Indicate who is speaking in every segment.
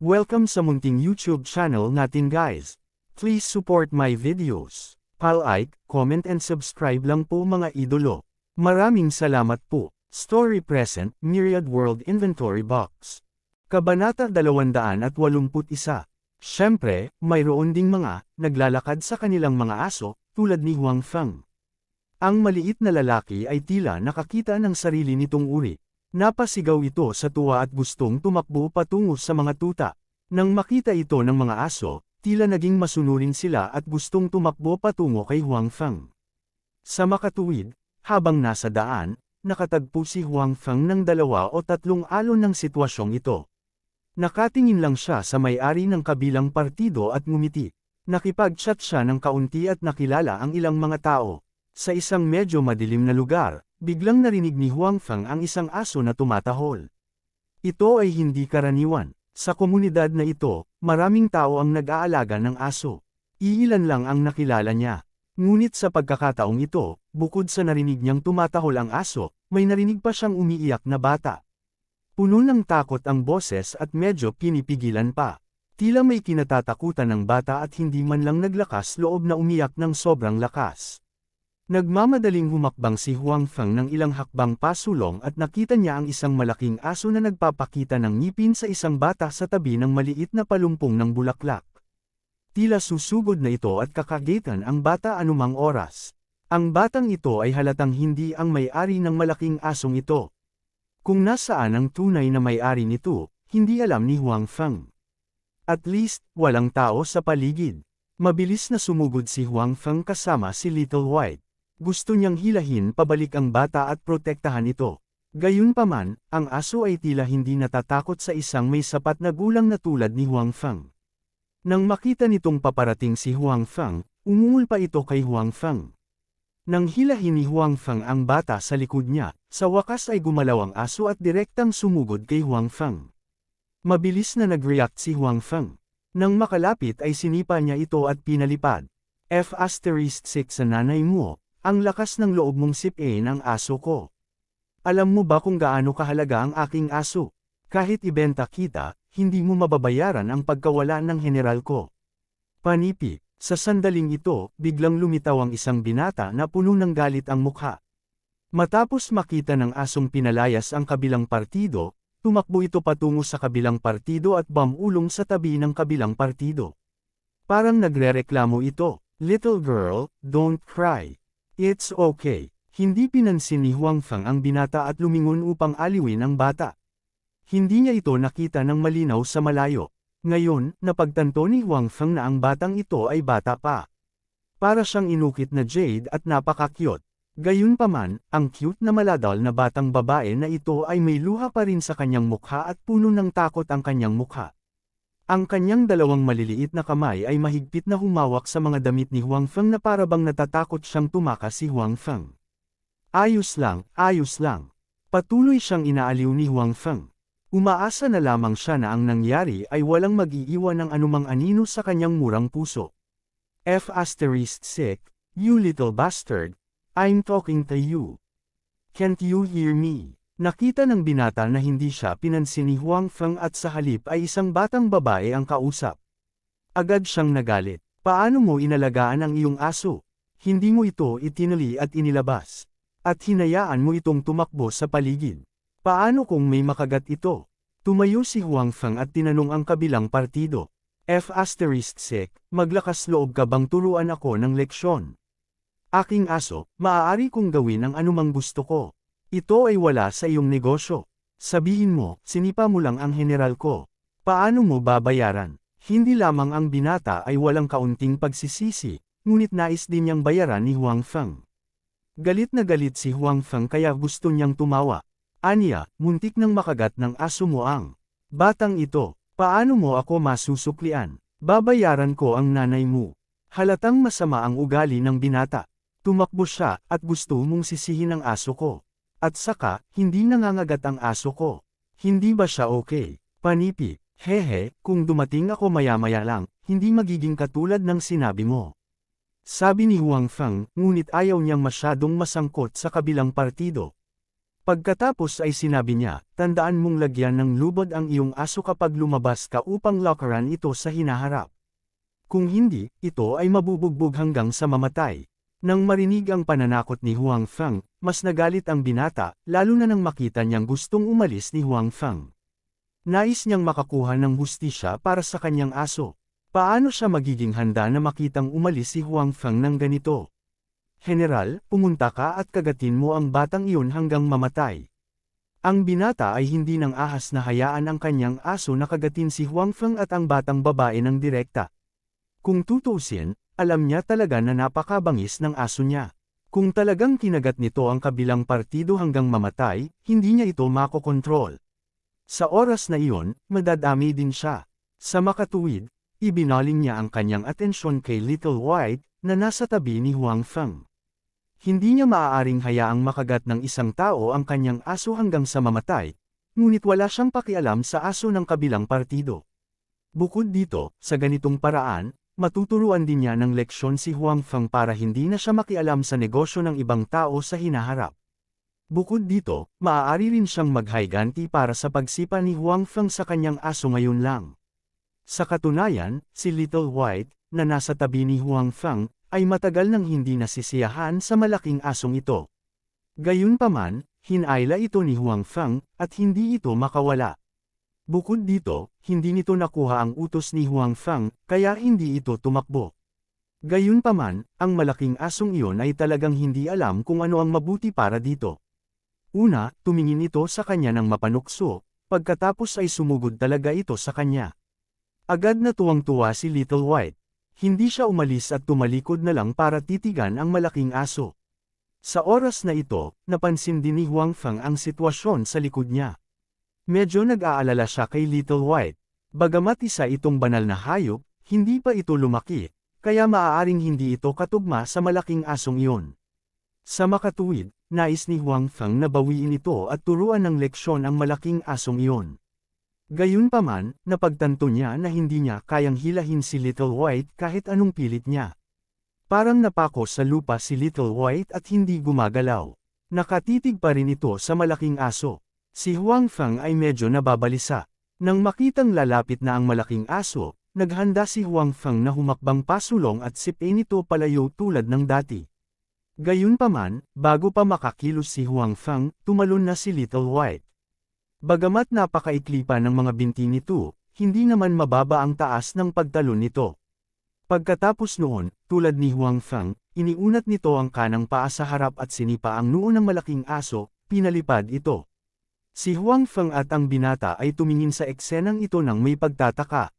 Speaker 1: Welcome sa munting YouTube channel natin guys. Please support my videos. Like, comment and subscribe lang po mga idolo. Maraming salamat po. Story Present, Myriad World Inventory Box. Kabanata 281. Siyempre, mayroon ding mga naglalakad sa kanilang mga aso, tulad ni Huang Feng. Ang maliit na lalaki ay tila nakakita ng sarili nitong uri. Napasigaw ito sa tuwa at gustong tumakbo patungo sa mga tuta. Nang makita ito ng mga aso, tila naging masunurin sila at gustong tumakbo patungo kay Huang Feng. Sa makatuwid, habang nasa daan, nakatagpo si Huang Feng ng 2 o 3 alon ng sitwasyong ito. Nakatingin lang siya sa may-ari ng kabilang partido at ngumiti. Nakipag-chat siya ng kaunti at nakilala ang ilang mga tao. Sa isang medyo madilim na lugar, biglang narinig ni Huang Feng ang isang aso na tumatahol. Ito ay hindi karaniwan. Sa komunidad na ito, maraming tao ang nag-aalaga ng aso. Iilan lang ang nakilala niya. Ngunit sa pagkakataong ito, bukod sa narinig niyang tumatahol ang aso, may narinig pa siyang umiiyak na bata. Puno ng takot ang boses at medyo pinipigilan pa. Tila may kinatatakutan ng bata at hindi man lang naglakas loob na umiyak ng sobrang lakas. Nagmamadaling humakbang si Huang Feng ng ilang hakbang pasulong at nakita niya ang isang malaking aso na nagpapakita ng ngipin sa isang bata sa tabi ng maliit na palumpong ng bulaklak. Tila susugod na ito at kakagitan ang bata anumang oras. Ang batang ito ay halatang hindi ang may-ari ng malaking asong ito. Kung nasaan ang tunay na may-ari nito, hindi alam ni Huang Feng. At least, walang tao sa paligid. Mabilis na sumugod si Huang Feng kasama si Little White. Gusto niyang hilahin pabalik ang bata at protektahan ito. Gayunpaman, ang aso ay tila hindi natatakot sa isang may sapat na gulang na tulad ni Huang Feng. Nang makita nitong paparating si Huang Feng, umungol pa ito kay Huang Feng. Nang hilahin ni Huang Feng ang bata sa likod niya, sa wakas ay gumalaw ang aso at direktang sumugod kay Huang Feng. Mabilis na nag-react si Huang Feng. Nang makalapit ay sinipa niya ito at pinalipad. F*6 sa nanay mo. Ang lakas ng loob mong sipin ang aso ko. Alam mo ba kung gaano kahalaga ang aking aso? Kahit ibenta kita, hindi mo mababayaran ang pagkawala ng general ko. Panipi, sa sandaling ito, biglang lumitaw ang isang binata na puno ng galit ang mukha. Matapos makita ng asong pinalayas ang kabilang partido, tumakbo ito patungo sa kabilang partido at bumulong sa tabi ng kabilang partido. Parang nagrereklamo ito, "Little girl, don't cry. It's okay." Hindi pinansin ni Huang Feng ang binata at lumingon upang aliwin ang bata. Hindi niya ito nakita ng malinaw sa malayo. Ngayon, napagtanto ni Huang Feng na ang batang ito ay bata pa. Para siyang inukit na jade at napaka-cute. Gayunpaman, ang cute na maladal na batang babae na ito ay may luha pa rin sa kanyang mukha at puno ng takot ang kanyang mukha. Ang kanyang 2 maliliit na kamay ay mahigpit na humawak sa mga damit ni Huang Feng na parabang natatakot siyang tumakas si Huang Feng. Ayos lang, ayos lang. Patuloy siyang inaaliw ni Huang Feng. Umaasa na lamang siya na ang nangyari ay walang mag-iiwan ng anumang anino sa kanyang murang puso. F*6, you little bastard, I'm talking to you. Can't you hear me? Nakita ng binata na hindi siya pinansin ni Huang Feng at sa halip ay isang batang babae ang kausap. Agad siyang nagalit. Paano mo inalagaan ang iyong aso? Hindi mo ito itinuli at inilabas. At hinayaan mo itong tumakbo sa paligid. Paano kung may makagat ito? Tumayo si Huang Feng at tinanong ang kabilang partido. F*6, maglakas loob ka bang turuan ako ng leksyon? Aking aso, maaari kong gawin ang anumang gusto ko. Ito ay wala sa iyong negosyo. Sabihin mo, sinipa mo lang ang general ko. Paano mo babayaran? Hindi lamang ang binata ay walang kaunting pagsisisi, ngunit nais din niyang bayaran ni Huang Feng. Galit na galit si Huang Feng kaya gusto niyang tumawa. Aniya, muntik nang makagat ng aso mo ang batang ito. Paano mo ako masusuklian? Babayaran ko ang nanay mo. Halatang masama ang ugali ng binata. Tumakbo siya at gusto mong sisihin ang aso ko. At saka, hindi nangangagat ang aso ko. Hindi ba siya okay? Panipi, hehe, kung dumating ako maya-maya lang, hindi magiging katulad ng sinabi mo. Sabi ni Huang Feng, ngunit ayaw niyang masyadong masangkot sa kabilang partido. Pagkatapos ay sinabi niya, tandaan mong lagyan ng lubod ang iyong aso kapag lumabas ka upang lockeran ito sa hinaharap. Kung hindi, ito ay mabubugbog hanggang sa mamatay. Nang marinig ang pananakot ni Huang Feng, mas nagalit ang binata, lalo na nang makita niyang gustong umalis ni Huang Feng. Nais niyang makakuha ng hustisya para sa kanyang aso. Paano siya magiging handa na makitang umalis si Huang Feng ng ganito? General, pumunta ka at kagatin mo ang batang iyon hanggang mamatay. Ang binata ay hindi nang ahas na hayaan ang kanyang aso na kagatin si Huang Feng at ang batang babae ng direkta. Kung tutuusin, alam niya talaga na napakabangis ng aso niya. Kung talagang kinagat nito ang kabilang partido hanggang mamatay, hindi niya ito makokontrol. Sa oras na iyon, madadami din siya. Sa makatuwid, ibinaling niya ang kanyang atensyon kay Little White, na nasa tabi ni Huang Feng. Hindi niya maaaring hayaang makagat ng isang tao ang kanyang aso hanggang sa mamatay, ngunit wala siyang pakialam sa aso ng kabilang partido. Bukod dito, sa ganitong paraan, matuturuan din niya ng leksyon si Huang Feng para hindi na siya makialam sa negosyo ng ibang tao sa hinaharap. Bukod dito, maaari rin siyang maghayganti para sa pagsipa ni Huang Feng sa kanyang aso ngayon lang. Sa katunayan, si Little White, na nasa tabi ni Huang Feng, ay matagal nang hindi nasisiyahan sa malaking asong ito. Gayunpaman, hinayla ito ni Huang Feng, at hindi ito makawala. Bukod dito, hindi nito nakuha ang utos ni Huang Feng, kaya hindi ito tumakbo. Gayunpaman, ang malaking asong iyon ay talagang hindi alam kung ano ang mabuti para dito. Una, tumingin ito sa kanya ng mapanukso, pagkatapos ay sumugod talaga ito sa kanya. Agad na tuwang-tuwa si Little White. Hindi siya umalis at tumalikod na lang para titigan ang malaking aso. Sa oras na ito, napansin din ni Huang Feng ang sitwasyon sa likod niya. Medyo nag-aalala siya kay Little White. Bagamat isa itong banal na hayop, hindi pa ito lumaki, kaya maaaring hindi ito katugma sa malaking asong iyon. Sa makatuwid, nais ni Huang Feng na bawiin ito at turuan ng leksyon ang malaking asong iyon. Gayunpaman, napagtanto niya na hindi niya kayang hilahin si Little White kahit anong pilit niya. Parang napako sa lupa si Little White at hindi gumagalaw. Nakatitig pa rin ito sa malaking aso. Si Huang Feng ay medyo nababalisa. Nang makitang lalapit na ang malaking aso, naghanda si Huang Feng na humakbang pasulong at sipin ito palayo tulad ng dati. Gayunpaman, bago pa makakilos si Huang Feng, tumalon na si Little White. Bagamat napakaikli pa ng mga binti nito, hindi naman mababa ang taas ng pagtalon nito. Pagkatapos noon, tulad ni Huang Feng, iniunat nito ang kanang paa sa harap at sinipa ang noo ng malaking aso, pinalipad ito. Si Huang Feng at ang binata ay tumingin sa eksenang ito nang may pagtataka.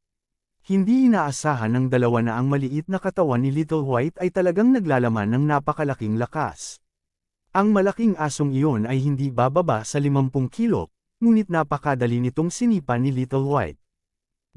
Speaker 1: Hindi inaasahan ng dalawa na ang maliit na katawan ni Little White ay talagang naglalaman ng napakalaking lakas. Ang malaking asong iyon ay hindi bababa sa 50 kilo, ngunit napakadali nitong sinipa ni Little White.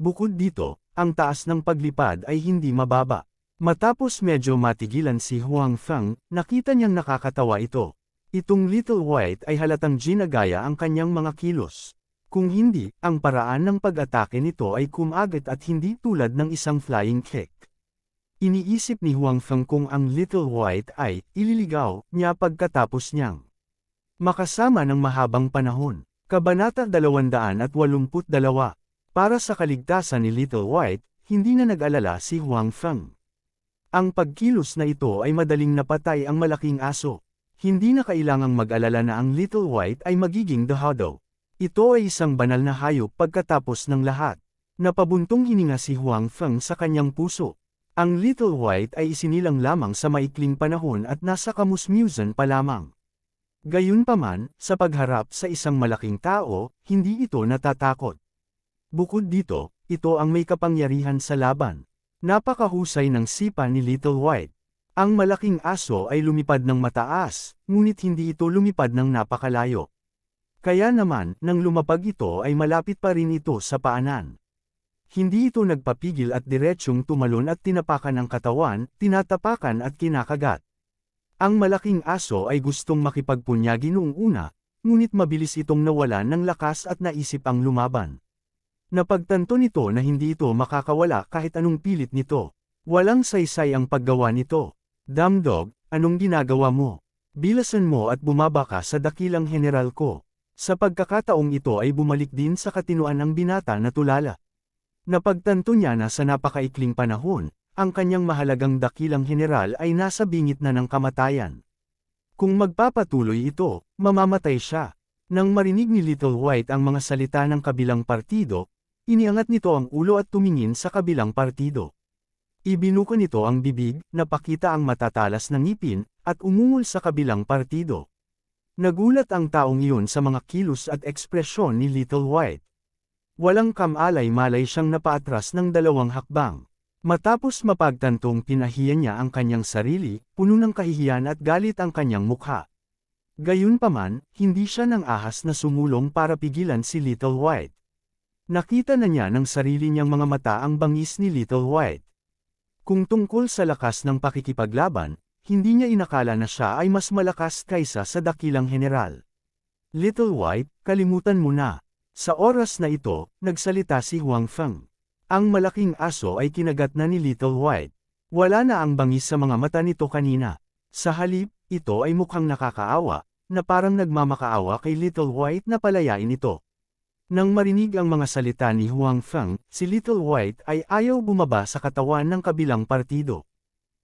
Speaker 1: Bukod dito, ang taas ng paglipad ay hindi mababa. Matapos medyo matigilan si Huang Feng, nakita niyang nakakatawa ito. Itong Little White ay halatang ginagaya ang kanyang mga kilos. Kung hindi, ang paraan ng pag-atake nito ay kumagat at hindi tulad ng isang flying kick. Iniisip ni Huang Feng kung ang Little White ay ililigaw niya pagkatapos niyang makasama ng mahabang panahon. Kabanata 282. Para sa kaligtasan ni Little White, hindi na nag-alala si Huang Feng. Ang pagkilos na ito ay madaling napatay ang malaking aso. Hindi na kailangang mag-alala na ang Little White ay magiging dahado. Ito ay isang banal na hayop pagkatapos ng lahat. Napabuntong hininga si Huang Feng sa kanyang puso. Ang Little White ay isinilang lamang sa maikling panahon at nasa kamusmusan pa lamang. Gayunpaman, sa pagharap sa isang malaking tao, hindi ito natatakot. Bukod dito, ito ang may kapangyarihan sa laban. Napakahusay ng sipa ni Little White. Ang malaking aso ay lumipad ng mataas, ngunit hindi ito lumipad ng napakalayo. Kaya naman, nang lumapag ito ay malapit pa rin ito sa paanan. Hindi ito nagpapigil at diretsyong tumalon at tinapakan ang katawan, tinatapakan at kinakagat. Ang malaking aso ay gustong makipagpunyagi noong una, ngunit mabilis itong nawalan ng lakas at naisip ang lumaban. Napagtanto nito na hindi ito makakawala kahit anong pilit nito. Walang saysay ang paggawa nito. Damdog, anong ginagawa mo? Bilasan mo at bumaba ka sa dakilang general ko. Sa pagkakataong ito ay bumalik din sa katinuan ng binata na tulala. Napagtanto niya na sa napakaikling panahon, ang kanyang mahalagang dakilang general ay nasa bingit na ng kamatayan. Kung magpapatuloy ito, mamamatay siya. Nang marinig ni Little White ang mga salita ng kabilang partido, iniangat nito ang ulo at tumingin sa kabilang partido. Ibinuka nito ang bibig, napakita ang matatalas na ngipin, at umungol sa kabilang partido. Nagulat ang taong iyon sa mga kilos at ekspresyon ni Little White. Walang kamalay-malay siyang napaatras ng 2 hakbang. Matapos mapagtantong pinahiya niya ang kanyang sarili, puno ng kahihiyan at galit ang kanyang mukha. Gayunpaman, hindi siya nang ahas na sumulong para pigilan si Little White. Nakita na niya ng sarili niyang mga mata ang bangis ni Little White. Kung tungkol sa lakas ng pakikipaglaban, hindi niya inakala na siya ay mas malakas kaysa sa dakilang general. Little White, kalimutan mo na. Sa oras na ito, nagsalita si Huang Feng. Ang malaking aso ay kinagat na ni Little White. Wala na ang bangis sa mga mata nito kanina. Sa halip, ito ay mukhang nakakaawa, na parang nagmamakaawa kay Little White na palayain ito. Nang marinig ang mga salita ni Huang Feng, si Little White ay ayaw bumaba sa katawan ng kabilang partido.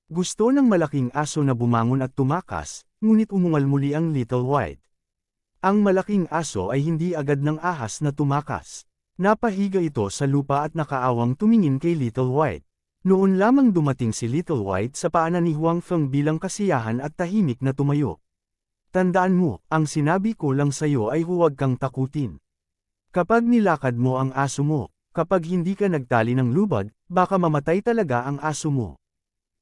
Speaker 1: Gusto ng malaking aso na bumangon at tumakas, ngunit umungal muli ang Little White. Ang malaking aso ay hindi agad ng ahas na tumakas. Napahiga ito sa lupa at nakaawang tumingin kay Little White. Noon lamang dumating si Little White sa paanan ni Huang Feng bilang kasiyahan at tahimik na tumayo. Tandaan mo, ang sinabi ko lang sa'yo ay huwag kang takutin. Kapag nilakad mo ang aso mo, kapag hindi ka nagtali ng lubad, baka mamatay talaga ang aso mo.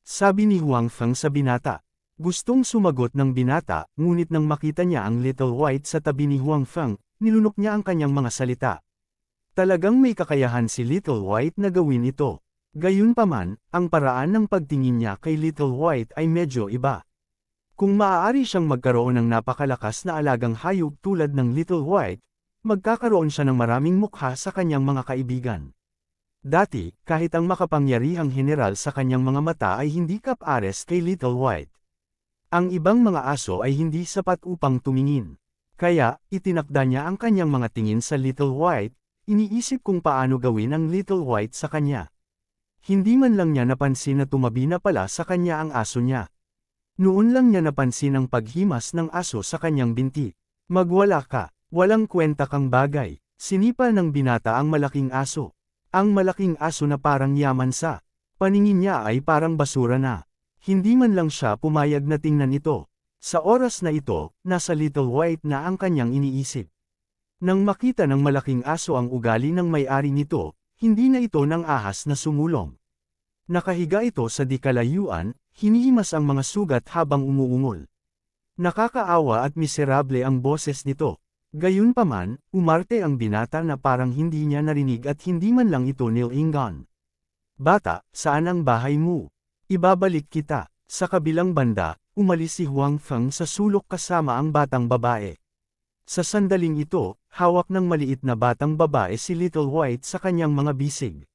Speaker 1: Sabi ni Huang Feng sa binata. Gustong sumagot ng binata, ngunit nang makita niya ang Little White sa tabi ni Huang Feng, nilunok niya ang kanyang mga salita. Talagang may kakayahan si Little White na gawin ito. Gayunpaman, ang paraan ng pagtingin niya kay Little White ay medyo iba. Kung maaari siyang magkaroon ng napakalakas na alagang hayop tulad ng Little White, magkakaroon siya ng maraming mukha sa kanyang mga kaibigan. Dati, kahit ang makapangyarihang general sa kanyang mga mata ay hindi kap-ares kay Little White. Ang ibang mga aso ay hindi sapat upang tumingin. Kaya, itinakda niya ang kanyang mga tingin sa Little White, iniisip kung paano gawin ang Little White sa kanya. Hindi man lang niya napansin na tumabi na pala sa kanya ang aso niya. Noon lang niya napansin ang paghimas ng aso sa kanyang binti. Magwala ka, walang kwenta kang bagay. Sinipa ng binata ang malaking aso. Ang malaking aso na parang yaman sa paningin niya ay parang basura na. Hindi man lang siya pumayag na tingnan ito. Sa oras na ito, nasa Little White na ang kanyang iniisip. Nang makita ng malaking aso ang ugali ng may-ari nito, hindi na ito ng ahas na sumulong. Nakahiga ito sa di kalayuan, hinihimas ang mga sugat habang umuungol. Nakakaawa at miserable ang boses nito. Gayunpaman, umarte ang binata na parang hindi niya narinig at hindi man lang ito nilingon. Bata, saan ang bahay mo? Ibabalik kita. Sa kabilang banda, umalis si Huang Feng sa sulok kasama ang batang babae. Sa sandaling ito, hawak ng maliit na batang babae si Little White sa kanyang mga bisig.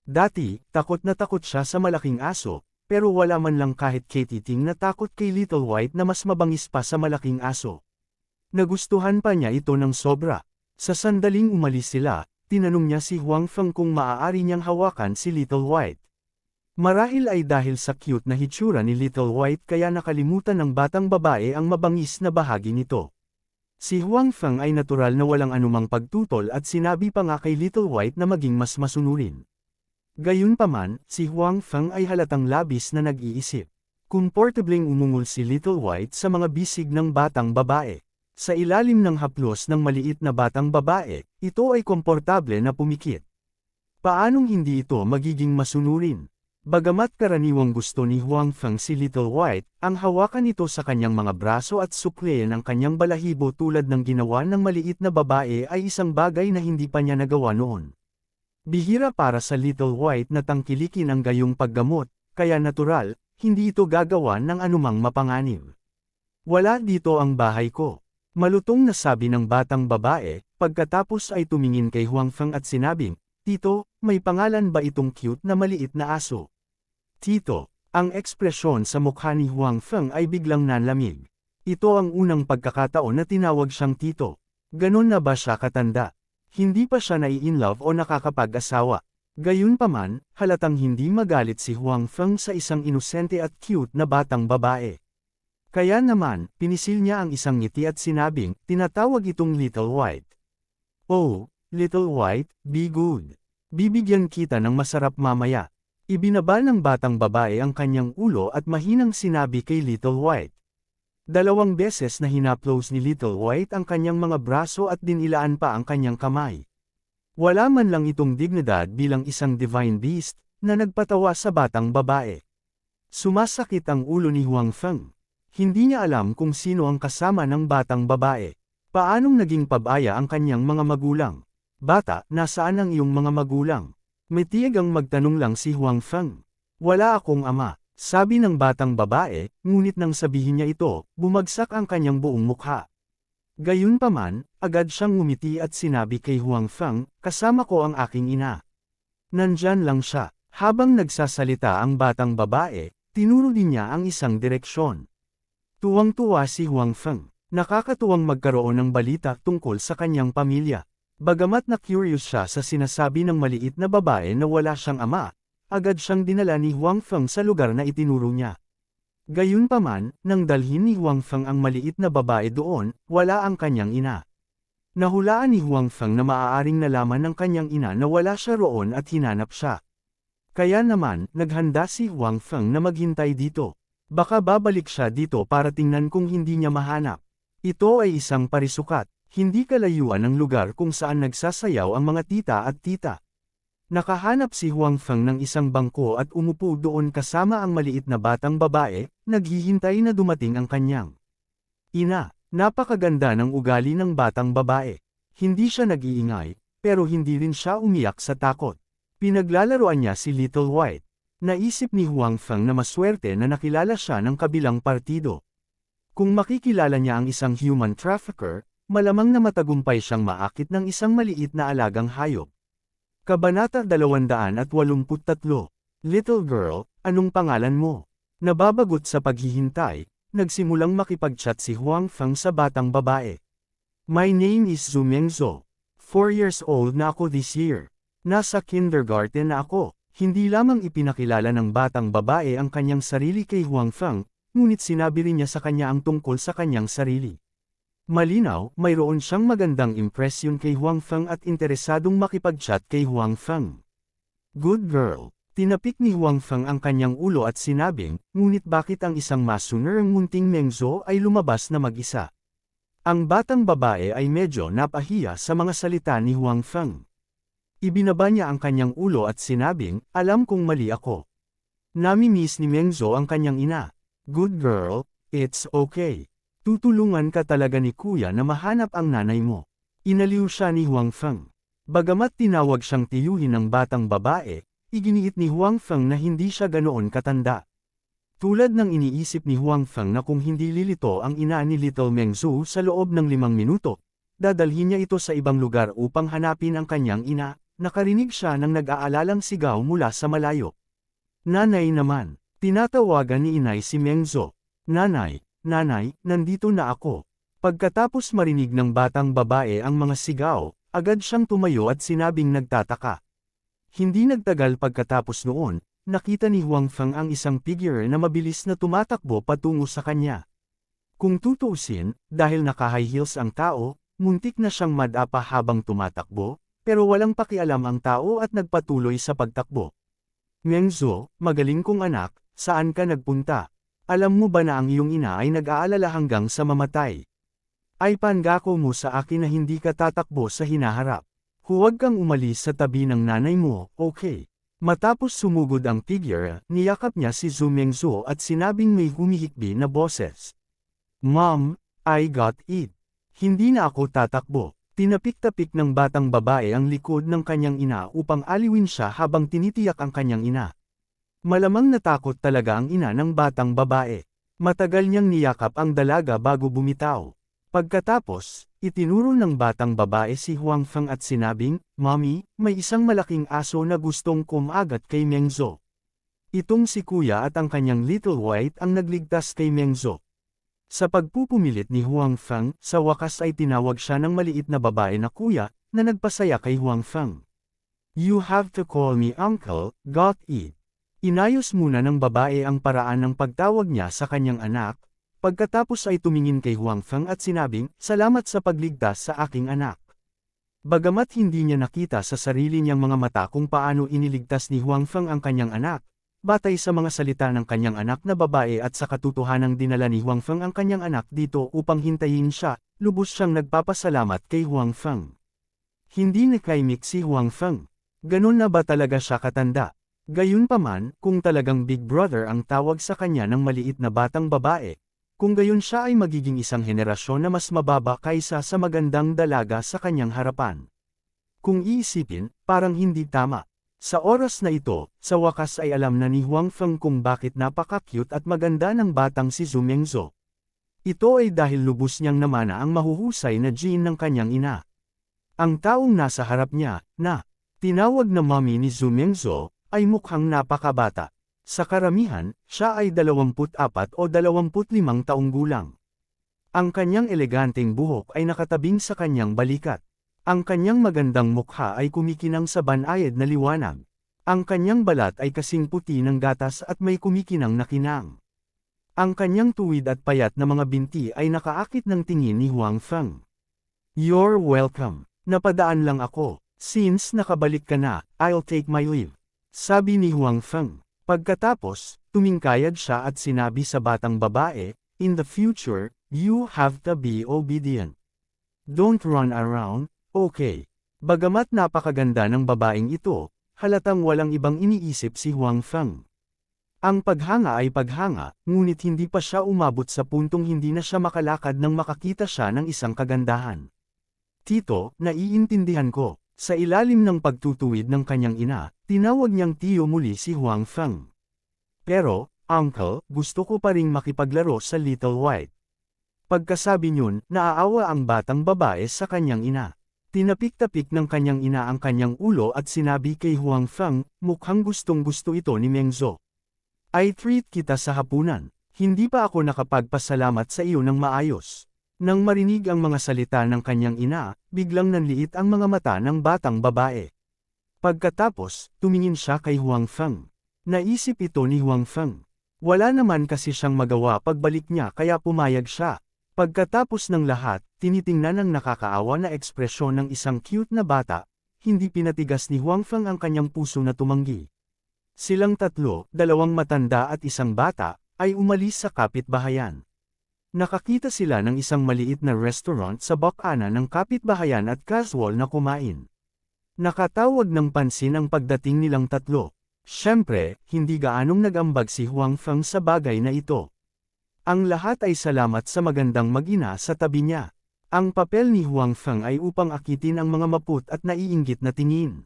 Speaker 1: Dati, takot na takot siya sa malaking aso, pero wala man lang kahit katiting na takot kay Little White na mas mabangis pa sa malaking aso. Nagustuhan pa niya ito ng sobra. Sa sandaling umalis sila, tinanong niya si Huang Feng kung maaari niyang hawakan si Little White. Marahil ay dahil sa cute na hitsura ni Little White kaya nakalimutan ng batang babae ang mabangis na bahagi nito. Si Huang Feng ay natural na walang anumang pagtutol at sinabi pa nga kay Little White na maging mas masunurin. Gayunpaman, si Huang Feng ay halatang labis na nag-iisip. Komportableng umungol si Little White sa mga bisig ng batang babae. Sa ilalim ng haplos ng maliit na batang babae, ito ay komportable na pumikit. Paanong hindi ito magiging masunurin? Bagamat karaniwang gusto ni Huang Feng si Little White, ang hawakan nito sa kanyang mga braso at suklein ang kanyang balahibo tulad ng ginawa ng maliit na babae ay isang bagay na hindi pa niya nagawa noon. Bihira para sa Little White na tangkilikin ang gayong paggamot, kaya natural, hindi ito gagawa ng anumang mapanganib. Wala dito ang bahay ko. Malutong na sabi ng batang babae, pagkatapos ay tumingin kay Huang Feng at sinabing, Tito, may pangalan ba itong cute na maliit na aso? Tito, ang ekspresyon sa mukha ni Huang Feng ay biglang nanlamig. Ito ang unang pagkakataon na tinawag siyang tito. Ganon na ba siya katanda? Hindi pa siya nai-inlove o nakakapag-asawa. Gayunpaman, halatang hindi magalit si Huang Feng sa isang inosente at cute na batang babae. Kaya naman, pinisil niya ang isang ngiti at sinabing, tinatawag itong Little White. Oh, Little White, be good. Bibigyan kita ng masarap mamaya. Ibinaba ng batang babae ang kanyang ulo at mahinang sinabi kay Little White. 2 beses na hinaplos ni Little White ang kanyang mga braso at dinilaan pa ang kanyang kamay. Wala man lang itong dignidad bilang isang divine beast, na nagpatawa sa batang babae. Sumasakit ang ulo ni Huang Feng. Hindi niya alam kung sino ang kasama ng batang babae. Paanong naging pabaya ang kanyang mga magulang? Bata, nasaan ang iyong mga magulang? Matiyagang magtanong lang si Huang Feng. Wala akong ama. Sabi ng batang babae, ngunit nang sabihin niya ito, bumagsak ang kanyang buong mukha. Gayunpaman, agad siyang ngumiti at sinabi kay Huang Feng, kasama ko ang aking ina. Nandyan lang siya. Habang nagsasalita ang batang babae, tinuro din niya ang isang direksyon. Tuwang-tuwa si Huang Feng. Nakakatuwang magkaroon ng balita tungkol sa kanyang pamilya. Bagamat na curious siya sa sinasabi ng maliit na babae na wala siyang ama, agad siyang dinala ni Huang Feng sa lugar na itinuro niya. Gayunpaman, nang dalhin ni Huang Feng ang maliit na babae doon, wala ang kanyang ina. Nahulaan ni Huang Feng na maaaring nalaman ng kanyang ina na wala siya roon at hinanap siya. Kaya naman, naghanda si Huang Feng na maghintay dito. Baka babalik siya dito para tingnan kung hindi niya mahanap. Ito ay isang parisukat, hindi kalayuan ng lugar kung saan nagsasayaw ang mga tita at tita. Nakahanap si Huang Feng ng isang bangko at umupo doon kasama ang maliit na batang babae, naghihintay na dumating ang kanyang ina. Napakaganda ng ugali ng batang babae. Hindi siya nag-iingay, pero hindi rin siya umiyak sa takot. Pinaglalaroan niya si Little White. Naisip ni Huang Feng na maswerte na nakilala siya ng kabilang partido. Kung makikilala niya ang isang human trafficker, malamang na matagumpay siyang maakit ng isang maliit na alagang hayop. Kabanata 283. Little girl, anong pangalan mo? Nababagot sa paghihintay, nagsimulang makipag-chat si Huang Feng sa batang babae. My name is Zhu Mengzhou. 4 years old na ako this year. Nasa kindergarten na ako. Hindi lamang ipinakilala ng batang babae ang kanyang sarili kay Huang Feng, ngunit sinabi rin niya sa kanya ang tungkol sa kanyang sarili. Malinaw, mayroon siyang magandang impresyon kay Huang Feng at interesadong makipag-chat kay Huang Feng. Good girl. Tinapik ni Huang Feng ang kanyang ulo at sinabing, ngunit bakit ang isang masuner ang munting Mengzhou ay lumabas na mag-isa? Ang batang babae ay medyo napahiya sa mga salita ni Huang Feng. Ibinaba niya ang kanyang ulo at sinabing, alam kong mali ako. Nami-miss ni Mengzhou ang kanyang ina. Good girl, it's okay. Tutulungan ka talaga ni kuya na mahanap ang nanay mo. Inaliw siya ni Huang Feng. Bagamat tinawag siyang tiyuhin ng batang babae, iginiit ni Huang Feng na hindi siya ganoon katanda. Tulad ng iniisip ni Huang Feng na kung hindi lilito ang ina ni Little Mengzhou sa loob ng 5 minuto, dadalhin niya ito sa ibang lugar upang hanapin ang kanyang ina, nakarinig siya ng nag-aalalang sigaw mula sa malayo. Nanay naman, tinatawagan ni inay si Mengzhou. Nanay, nanay, nandito na ako. Pagkatapos marinig ng batang babae ang mga sigaw, agad siyang tumayo at sinabing nagtataka. Hindi nagtagal pagkatapos noon, nakita ni Huang Feng ang isang figure na mabilis na tumatakbo patungo sa kanya. Kung tutuusin, dahil naka-high heels ang tao, muntik na siyang madapa habang tumatakbo, pero walang pakialam ang tao at nagpatuloy sa pagtakbo. Mengzhou, magaling kong anak, saan ka nagpunta? Alam mo ba na ang iyong ina ay nag-aalala hanggang sa mamatay? Ay pangako mo sa akin na hindi ka tatakbo sa hinaharap. Huwag kang umalis sa tabi ng nanay mo, okay? Matapos sumugod ang figure, niyakap niya si Zhu Mengzhou at sinabing may humihikbi na boses. Mom, I got it. Hindi na ako tatakbo. Tinapik-tapik ng batang babae ang likod ng kanyang ina upang aliwin siya habang tinitiyak ang kanyang ina. Malamang natakot talaga ang ina ng batang babae. Matagal niyang niyakap ang dalaga bago bumitaw. Pagkatapos, itinuro ng batang babae si Huang Feng at sinabing, Mommy, may isang malaking aso na gustong kumagat kay Mengzhou. Itong si Kuya at ang kanyang Little White ang nagligtas kay Mengzhou. Sa pagpupumilit ni Huang Feng, sa wakas ay tinawag siya ng maliit na babae na kuya, na nagpasaya kay Huang Feng. You have to call me uncle, got it? Inayos muna ng babae ang paraan ng pagtawag niya sa kanyang anak, pagkatapos ay tumingin kay Huang Feng at sinabing, salamat sa pagligtas sa aking anak. Bagamat hindi niya nakita sa sarili niyang mga mata kung paano iniligtas ni Huang Feng ang kanyang anak, batay sa mga salita ng kanyang anak na babae at sa katotohanang dinala ni Huang Feng ang kanyang anak dito upang hintayin siya, lubos siyang nagpapasalamat kay Huang Feng. Hindi nakaimik si Huang Feng. Ganun na ba talaga siya katanda? Gayunpaman, kung talagang Big Brother ang tawag sa kanya ng maliit na batang babae, kung gayon siya ay magiging isang henerasyon na mas mababa kaysa sa magandang dalaga sa kanyang harapan. Kung iisipin, parang hindi tama. Sa oras na ito, sa wakas ay alam na ni Huang Feng kung bakit napaka-cute at maganda ng batang si Zhu Mengzhou. Ito ay dahil lubos niyang namana ang mahuhusay na gene ng kanyang ina. Ang taong nasa harap niya, na tinawag na mommy ni Zhu Mengzhou, ay mukhang napakabata. Sa karamihan, siya ay 24 o 25 taong gulang. Ang kanyang eleganteng buhok ay nakatabing sa kanyang balikat. Ang kanyang magandang mukha ay kumikinang sa banayad na liwanag. Ang kanyang balat ay kasing puti ng gatas at may kumikinang na kinang. Ang kanyang tuwid at payat na mga binti ay nakaakit ng tingin ni Huang Feng. You're welcome. Napadaan lang ako. Since nakabalik ka na, I'll take my leave. Sabi ni Huang Feng. Pagkatapos, tumingkayad siya at sinabi sa batang babae, in the future, you have to be obedient. Don't run around. Okay. Bagamat napakaganda ng babaeng ito, halatang walang ibang iniisip si Huang Feng. Ang paghanga ay paghanga, ngunit hindi pa siya umabot sa puntong hindi na siya makalakad nang makakita siya ng isang kagandahan. Tito, naiintindihan ko. Sa ilalim ng pagtutuwid ng kanyang ina, tinawag niyang tiyo muli si Huang Feng. Pero, uncle, gusto ko pa ring makipaglaro sa Little White. Pagkasabi niyon, naaawa ang batang babae sa kanyang ina. Tinapik-tapik ng kanyang ina ang kanyang ulo at sinabi kay Huang Feng, mukhang gustong-gusto ito ni Mengzhou. I treat kita sa hapunan. Hindi pa ako nakapagpasalamat sa iyo ng maayos. Nang marinig ang mga salita ng kanyang ina, biglang nanliit ang mga mata ng batang babae. Pagkatapos, tumingin siya kay Huang Feng. Naisip ito ni Huang Feng. Wala naman kasi siyang magawa pagbalik niya kaya pumayag siya. Pagkatapos ng lahat, tinitingnan ng nakakaawa na ekspresyon ng isang cute na bata, hindi pinatigas ni Huang Feng ang kanyang puso na tumanggi. Silang tatlo, 2 matanda at isang bata, ay umalis sa kapitbahayan. Nakakita sila ng isang maliit na restaurant sa bokana ng kapitbahayan at casual na kumain. Nakatawag ng pansin ang pagdating nilang tatlo. Siyempre, hindi gaanong nag-ambag si Huang Feng sa bagay na ito. Ang lahat ay salamat sa magandang mag-ina sa tabi niya. Ang papel ni Huang Feng ay upang akitin ang mga maput at naiinggit na tingin.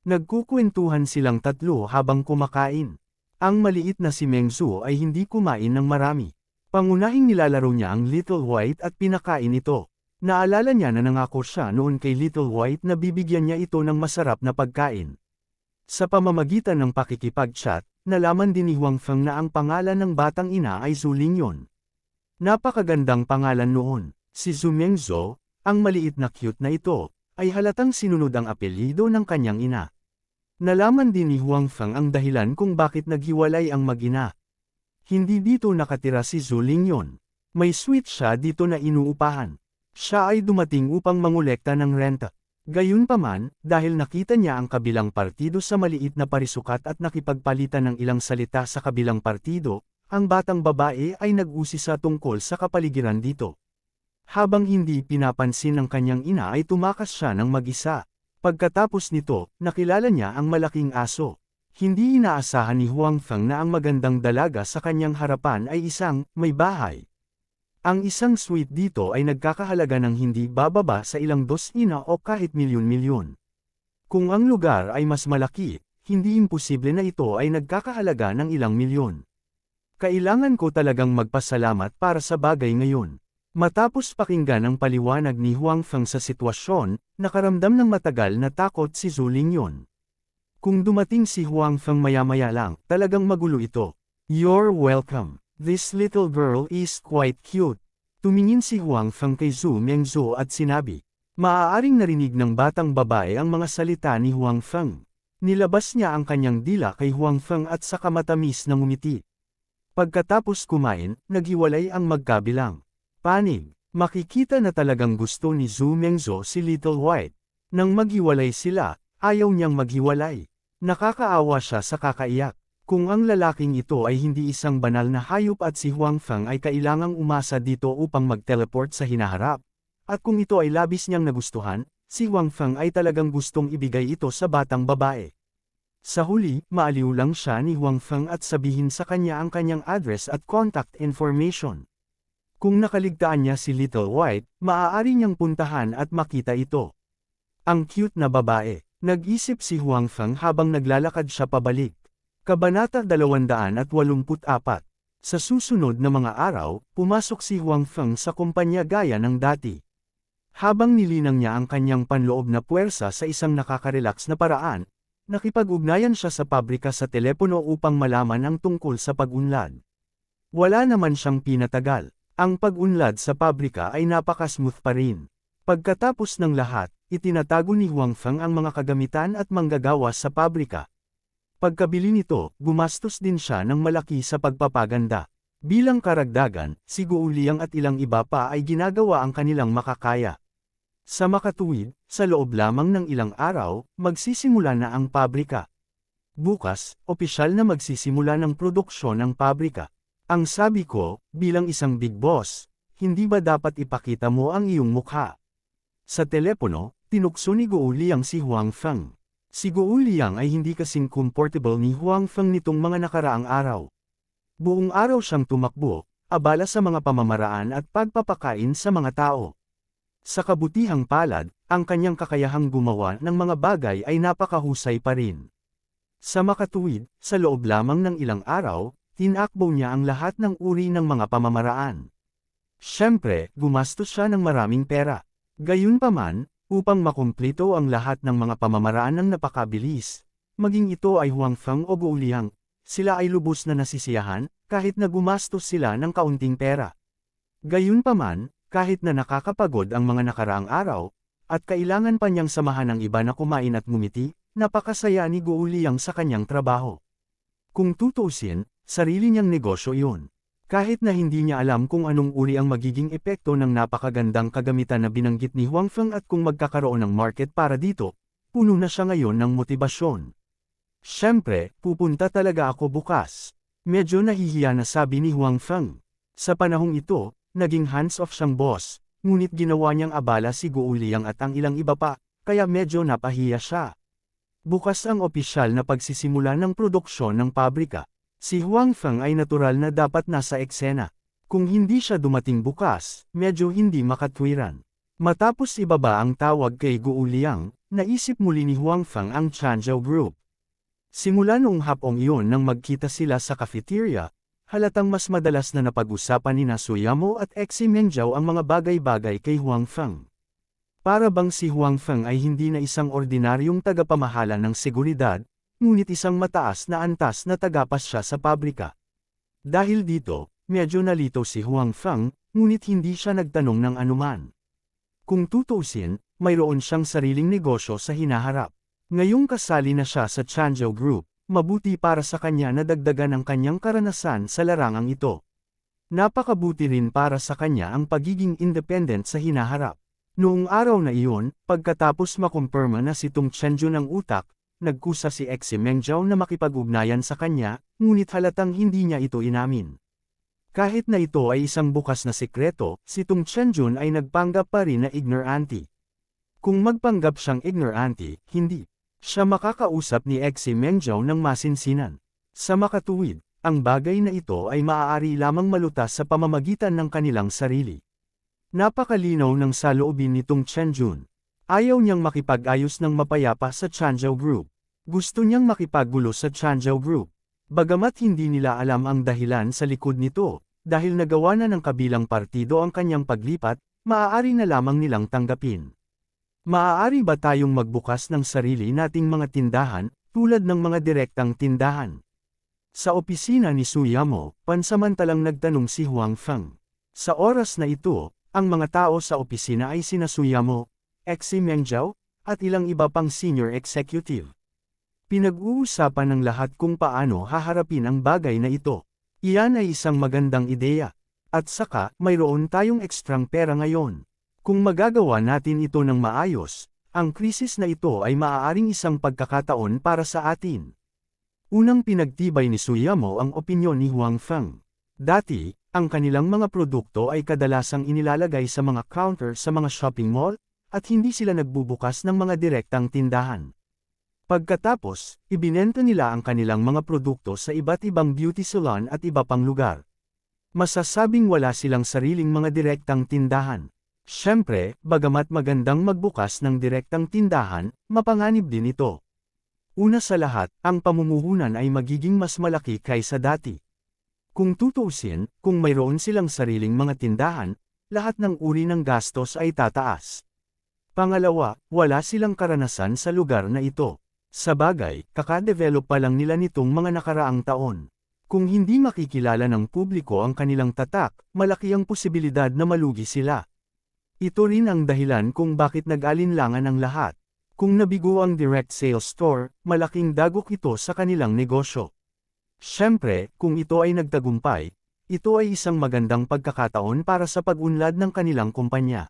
Speaker 1: Nagkukwentuhan silang tatlo habang kumakain. Ang maliit na si Mengzhou ay hindi kumain ng marami. Pangunahing nilalaro niya ang Little White at pinakain ito. Naalala niya na nangako siya noon kay Little White na bibigyan niya ito ng masarap na pagkain. Sa pamamagitan ng pakikipag-chat, nalaman din ni Huang Feng na ang pangalan ng batang ina ay Zhu Lingyon. Napakagandang pangalan noon. Si Zhu Mengzhou, ang maliit na cute na ito, ay halatang sinunod ang apelyido ng kanyang ina. Nalaman din ni Huang Feng ang dahilan kung bakit naghiwalay ang mag-ina. Hindi dito nakatira si Zhu Lingyon. May suite siya dito na inuupahan. Siya ay dumating upang mangolekta ng renta. Gayunpaman, dahil nakita niya ang kabilang partido sa maliit na parisukat at nakipagpalitan ng ilang salita sa kabilang partido, ang batang babae ay nag-usisa tungkol sa kapaligiran dito. Habang hindi pinapansin ng kanyang ina ay tumakas siya ng mag-isa. Pagkatapos nito, nakilala niya ang malaking aso. Hindi inaasahan ni Huang Feng na ang magandang dalaga sa kanyang harapan ay isang may bahay. Ang isang suite dito ay nagkakahalaga ng hindi bababa sa ilang dosina o kahit milyon-milyon. Kung ang lugar ay mas malaki, hindi imposible na ito ay nagkakahalaga ng ilang milyon. Kailangan ko talagang magpasalamat para sa bagay ngayon. Matapos pakinggan ang paliwanag ni Huang Feng sa sitwasyon, nakaramdam ng matagal na takot si Zhu Lingyon. Kung dumating si Huang Feng maya-maya lang, talagang magulo ito. You're welcome. This little girl is quite cute. Tumingin si Huang Feng kay Zhu Mengzhou at sinabi. Maaaring narinig ng batang babae ang mga salita ni Huang Feng. Nilabas niya ang kanyang dila kay Huang Feng at saka matamis na ngumiti. Pagkatapos kumain, naghiwalay ang magkabilang panig. Makikita na talagang gusto ni Zhu Mengzhou si Little White. Nang maghiwalay sila, ayaw niyang maghiwalay. Nakakaawa siya sa kakaiyak. Kung ang lalaking ito ay hindi isang banal na hayop at si Huang Feng ay kailangang umasa dito upang mag-teleport sa hinaharap. At kung ito ay labis niyang nagustuhan, si Huang Feng ay talagang gustong ibigay ito sa batang babae. Sa huli, maaliw lang siya ni Huang Feng at sabihin sa kanya ang kanyang address at contact information. Kung nakaligtaan niya si Little White, maaari niyang puntahan at makita ito. Ang cute na babae, nag-isip si Huang Feng habang naglalakad siya pabalik. Kabanata 284. Sa susunod na mga araw, pumasok si Huang Feng sa kumpanya gaya ng dati. Habang nilinang niya ang kanyang panloob na puwersa sa isang nakaka-relax na paraan, nakipag-ugnayan siya sa pabrika sa telepono upang malaman ang tungkol sa pag-unlad. Wala naman siyang pinatagal. Ang pag-unlad sa pabrika ay napaka-smooth pa rin. Pagkatapos ng lahat, itinatago ni Huang Feng ang mga kagamitan at manggagawa sa pabrika. Pagkabili nito, gumastos din siya ng malaki sa pagpapaganda. Bilang karagdagan, si Guo Liang at ilang iba pa ay ginagawa ang kanilang makakaya. Sa makatuwid, sa loob lamang ng ilang araw, magsisimula na ang pabrika. Bukas, opisyal na magsisimula ng produksyon ng pabrika. Ang sabi ko, bilang isang big boss, hindi ba dapat ipakita mo ang iyong mukha? Sa telepono, tinukso ni Guo Liang si Huang Feng. Si Guo Liang ay hindi kasing comfortable ni Huang Feng nitong mga nakaraang araw. Buong araw siyang tumakbo, abala sa mga pamamaraan at pagpapakain sa mga tao. Sa kabutihang palad, ang kanyang kakayahang gumawa ng mga bagay ay napakahusay pa rin. Sa makatuwid, sa loob lamang ng ilang araw, tinakbo niya ang lahat ng uri ng mga pamamaraan. Siyempre, gumastos siya ng maraming pera. Gayunpaman, upang makumpleto ang lahat ng mga pamamaraan ng napakabilis, maging ito ay Huang Feng o Guo Liang, sila ay lubos na nasisiyahan, kahit na gumastos sila ng kaunting pera. Gayunpaman, kahit na nakakapagod ang mga nakaraang araw, at kailangan pa niyang samahan ng iba na kumain at ngumiti, napakasaya ni Guo Liang sa kanyang trabaho. Kung tutuusin, sarili niyang negosyo iyon. Kahit na hindi niya alam kung anong uri ang magiging epekto ng napakagandang kagamitan na binanggit ni Huang Feng at kung magkakaroon ng market para dito, puno na siya ngayon ng motibasyon. Siyempre, pupunta talaga ako bukas. Medyo nahihiya na sabi ni Huang Feng. Sa panahong ito, naging hands-off siyang boss, ngunit ginawa niyang abala si Guo Liang at ang ilang iba pa, kaya medyo napahiya siya. Bukas ang opisyal na pagsisimula ng produksyon ng pabrika. Si Huang Feng ay natural na dapat nasa eksena. Kung hindi siya dumating bukas, medyo hindi makatwiran. Matapos ibaba ang tawag kay Guo Liang, naisip muli ni Huang Feng ang Changzhou Group. Simula noong hapong iyon nang magkita sila sa cafeteria, halatang mas madalas na napag-usapan ni Suyamo at Xi Mengzhou ang mga bagay-bagay kay Huang Feng. Para bang si Huang Feng ay hindi na isang ordinaryong tagapamahala ng seguridad, ngunit isang mataas na antas na tagapas siya sa pabrika. Dahil dito, medyo nalito si Huang Feng, ngunit hindi siya nagtanong ng anuman. Kung tutuusin, mayroon siyang sariling negosyo sa hinaharap. Ngayong kasali na siya sa Changzhou Group, mabuti para sa kanya na dagdagan ang kanyang karanasan sa larangang ito. Napakabuti rin para sa kanya ang pagiging independent sa hinaharap. Noong araw na iyon, pagkatapos makumpirma na si Tung Chenju ng utak, nagkusa si Xi Mengzhou na makipag-ugnayan sa kanya, ngunit halatang hindi niya ito inamin. Kahit na ito ay isang bukas na sikreto, si Tung Chenjun ay nagpanggap pa rin na ignorante. Kung magpanggap siyang ignorante, hindi siya makakausap ni Xi Mengzhou ng masinsinan. Sa makatuwid, ang bagay na ito ay maaari lamang malutas sa pamamagitan ng kanilang sarili. Napakalinaw ng saloobin ni Tung Chenjun. Ayaw niyang makipag-ayos ng mapayapa sa Changzhou Group. Gusto niyang makipaggulo sa Changzhou Group. Bagamat hindi nila alam ang dahilan sa likod nito, dahil nagawa na ng kabilang partido ang kanyang paglipat, maaari na lamang nilang tanggapin. Maaari ba tayong magbukas ng sarili nating mga tindahan, tulad ng mga direktang tindahan? Sa opisina ni Suyamo, pansamantalang nagtanong si Huang Feng. Sa oras na ito, ang mga tao sa opisina ay sina Suyamo, Xi Mengzhao, at ilang iba pang senior executive. Pinag-uusapan ng lahat kung paano haharapin ang bagay na ito. Iyan ay isang magandang ideya. At saka, mayroon tayong ekstrang pera ngayon. Kung magagawa natin ito ng maayos, ang krisis na ito ay maaaring isang pagkakataon para sa atin. Unang pinagtibay ni Suyamo ang opinyon ni Huang Feng. Dati, ang kanilang mga produkto ay kadalasang inilalagay sa mga counter sa mga shopping mall, at hindi sila nagbubukas ng mga direktang tindahan. Pagkatapos, ibinenta nila ang kanilang mga produkto sa iba't ibang beauty salon at iba pang lugar. Masasabing wala silang sariling mga direktang tindahan. Siyempre, bagamat magandang magbukas ng direktang tindahan, mapanganib din ito. Una sa lahat, ang pamumuhunan ay magiging mas malaki kaysa dati. Kung tutuusin, kung mayroon silang sariling mga tindahan, lahat ng uri ng gastos ay tataas. Pangalawa, wala silang karanasan sa lugar na ito. Sabagay, kaka-develop pa lang nila nitong mga nakaraang taon. Kung hindi makikilala ng publiko ang kanilang tatak, malaki ang posibilidad na malugi sila. Ito rin ang dahilan kung bakit nag-alinlangan ang lahat. Kung nabigo ang direct sales store, malaking dagok ito sa kanilang negosyo. Siyempre, kung ito ay nagtagumpay, ito ay isang magandang pagkakataon para sa pag-unlad ng kanilang kumpanya.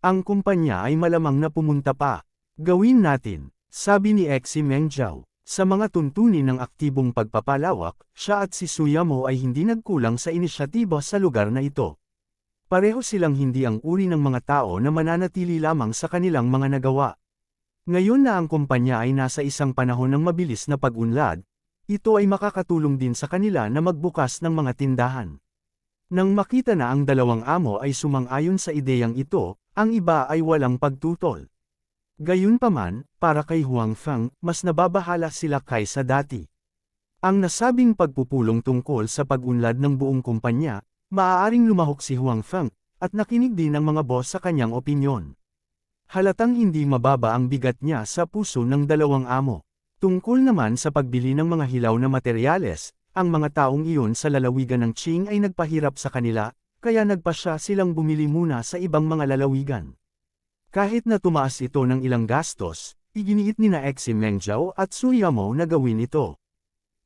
Speaker 1: Ang kumpanya ay malamang na pumunta pa. Gawin natin, sabi ni Xi Mengzhao. Sa mga tuntunin ng aktibong pagpapalawak, siya at si Suyamo ay hindi nagkulang sa inisyatiba sa lugar na ito. Pareho silang hindi ang uri ng mga tao na mananatili lamang sa kanilang mga nagawa. Ngayon na ang kumpanya ay nasa isang panahon ng mabilis na pag-unlad, ito ay makakatulong din sa kanila na magbukas ng mga tindahan. Nang makita na ang dalawang amo ay sumang-ayon sa ideyang ito, ang iba ay walang pagtutol. Gayunpaman, para kay Huang Feng, mas nababahala sila kaysa dati. Ang nasabing pagpupulong tungkol sa pag-unlad ng buong kumpanya, maaaring lumahok si Huang Feng, at nakinig din ang mga boss sa kanyang opinyon. Halatang hindi mababa ang bigat niya sa puso ng dalawang amo. Tungkol naman sa pagbili ng mga hilaw na materyales, ang mga taong iyon sa lalawigan ng Qing ay nagpahirap sa kanila, kaya nagpasya silang bumili muna sa ibang mga lalawigan. Kahit na tumaas ito ng ilang gastos, iginiit ni na Xi Mengzhao at Suyamo na gawin ito.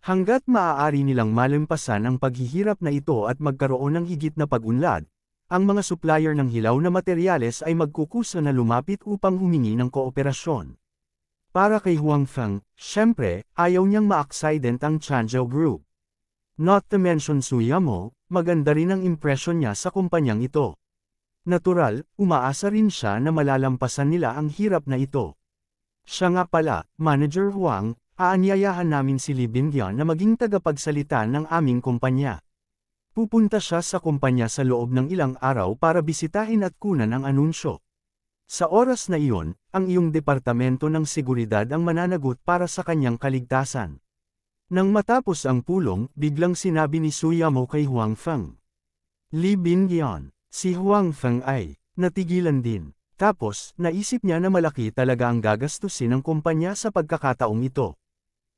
Speaker 1: Hanggat maaari nilang malampasan ang paghihirap na ito at magkaroon ng higit na pag-unlad, ang mga supplier ng hilaw na materyales ay magkukusa na lumapit upang humingi ng kooperasyon. Para kay Huang Feng, syempre, ayaw niyang ma-accident ang Changzhou Group. Not to mention Suyamo, maganda rin ang impresyon niya sa kumpanyang ito. Natural, umaasa rin siya na malalampasan nila ang hirap na ito. Siya nga pala, Manager Huang, aanyayahan namin si Li Bingyang na maging tagapagsalita ng aming kumpanya. Pupunta siya sa kumpanya sa loob ng ilang araw para bisitahin at kunan ang anunsyo. Sa oras na iyon, ang iyong departamento ng seguridad ang mananagot para sa kanyang kaligtasan. Nang matapos ang pulong, biglang sinabi ni Suyamo kay Huang Feng. Li Bingyang, si Huang Feng ay natigilan din. Tapos, naisip niya na malaki talaga ang gagastusin ng kumpanya sa pagkakataong ito.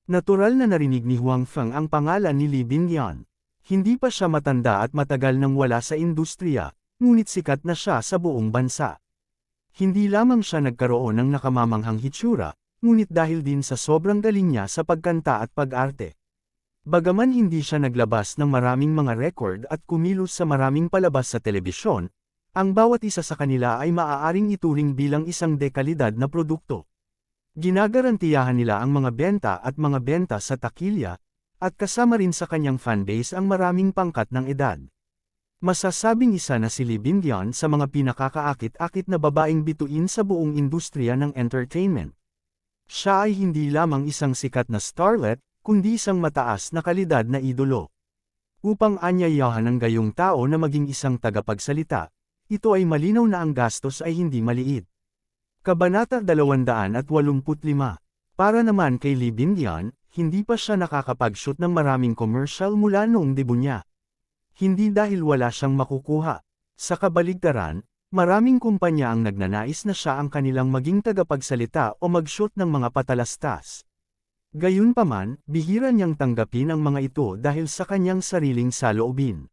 Speaker 1: Natural na narinig ni Huang Feng ang pangalan ni Li Bingyang. Hindi pa siya matanda at matagal nang wala sa industriya, ngunit sikat na siya sa buong bansa. Hindi lamang siya nagkaroon ng nakamamanghang hitsura, ngunit dahil din sa sobrang galing niya sa pagkanta at pag-arte. Bagaman hindi siya naglabas ng maraming mga record at kumilos sa maraming palabas sa telebisyon, ang bawat isa sa kanila ay maaaring ituring bilang isang dekalidad na produkto. Ginagarantiyahan nila ang mga benta at mga benta sa takilya, at kasama rin sa kanyang fanbase ang maraming pangkat ng edad. Masasabing isa na si Li Bingyang sa mga pinakakaakit-akit na babaeng bituin sa buong industriya ng entertainment. Siya ay hindi lamang isang sikat na starlet, kundi isang mataas na kalidad na idolo. Upang anyayahan ng gayong tao na maging isang tagapagsalita, ito ay malinaw na ang gastos ay hindi maliit. Kabanata 285. Para naman kay Li Bingyang, hindi pa siya nakakapag-shoot ng maraming commercial mula noong debut niya. Hindi dahil wala siyang makukuha. Sa kabaligtaran, maraming kumpanya ang nagnanais na siya ang kanilang maging tagapagsalita o mag-shoot ng mga patalastas. Gayunpaman, bihira niyang tanggapin ang mga ito dahil sa kanyang sariling saloobin.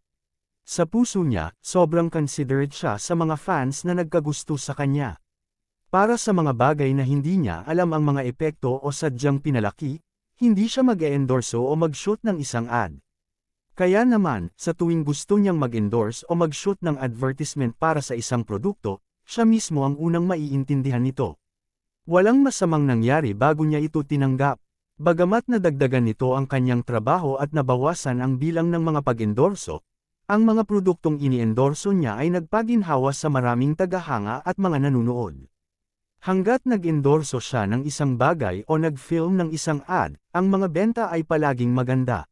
Speaker 1: Sa puso niya, sobrang considerate siya sa mga fans na nagkagusto sa kanya. Para sa mga bagay na hindi niya alam ang mga epekto o sadyang pinalaki, hindi siya mag-e-endorso o mag-shoot ng isang ad. Kaya naman, sa tuwing gusto niyang mag-endorse o mag-shoot ng advertisement para sa isang produkto, siya mismo ang unang maiintindihan nito. Walang masamang nangyari bago niya ito tinanggap. Bagamat nadagdagan nito ang kanyang trabaho at nabawasan ang bilang ng mga pag-endorso, ang mga produktong ini-endorso niya ay nagpaginhawa sa maraming tagahanga at mga nanunood. Hanggat nag-endorso siya ng isang bagay o nag-film ng isang ad, ang mga benta ay palaging maganda.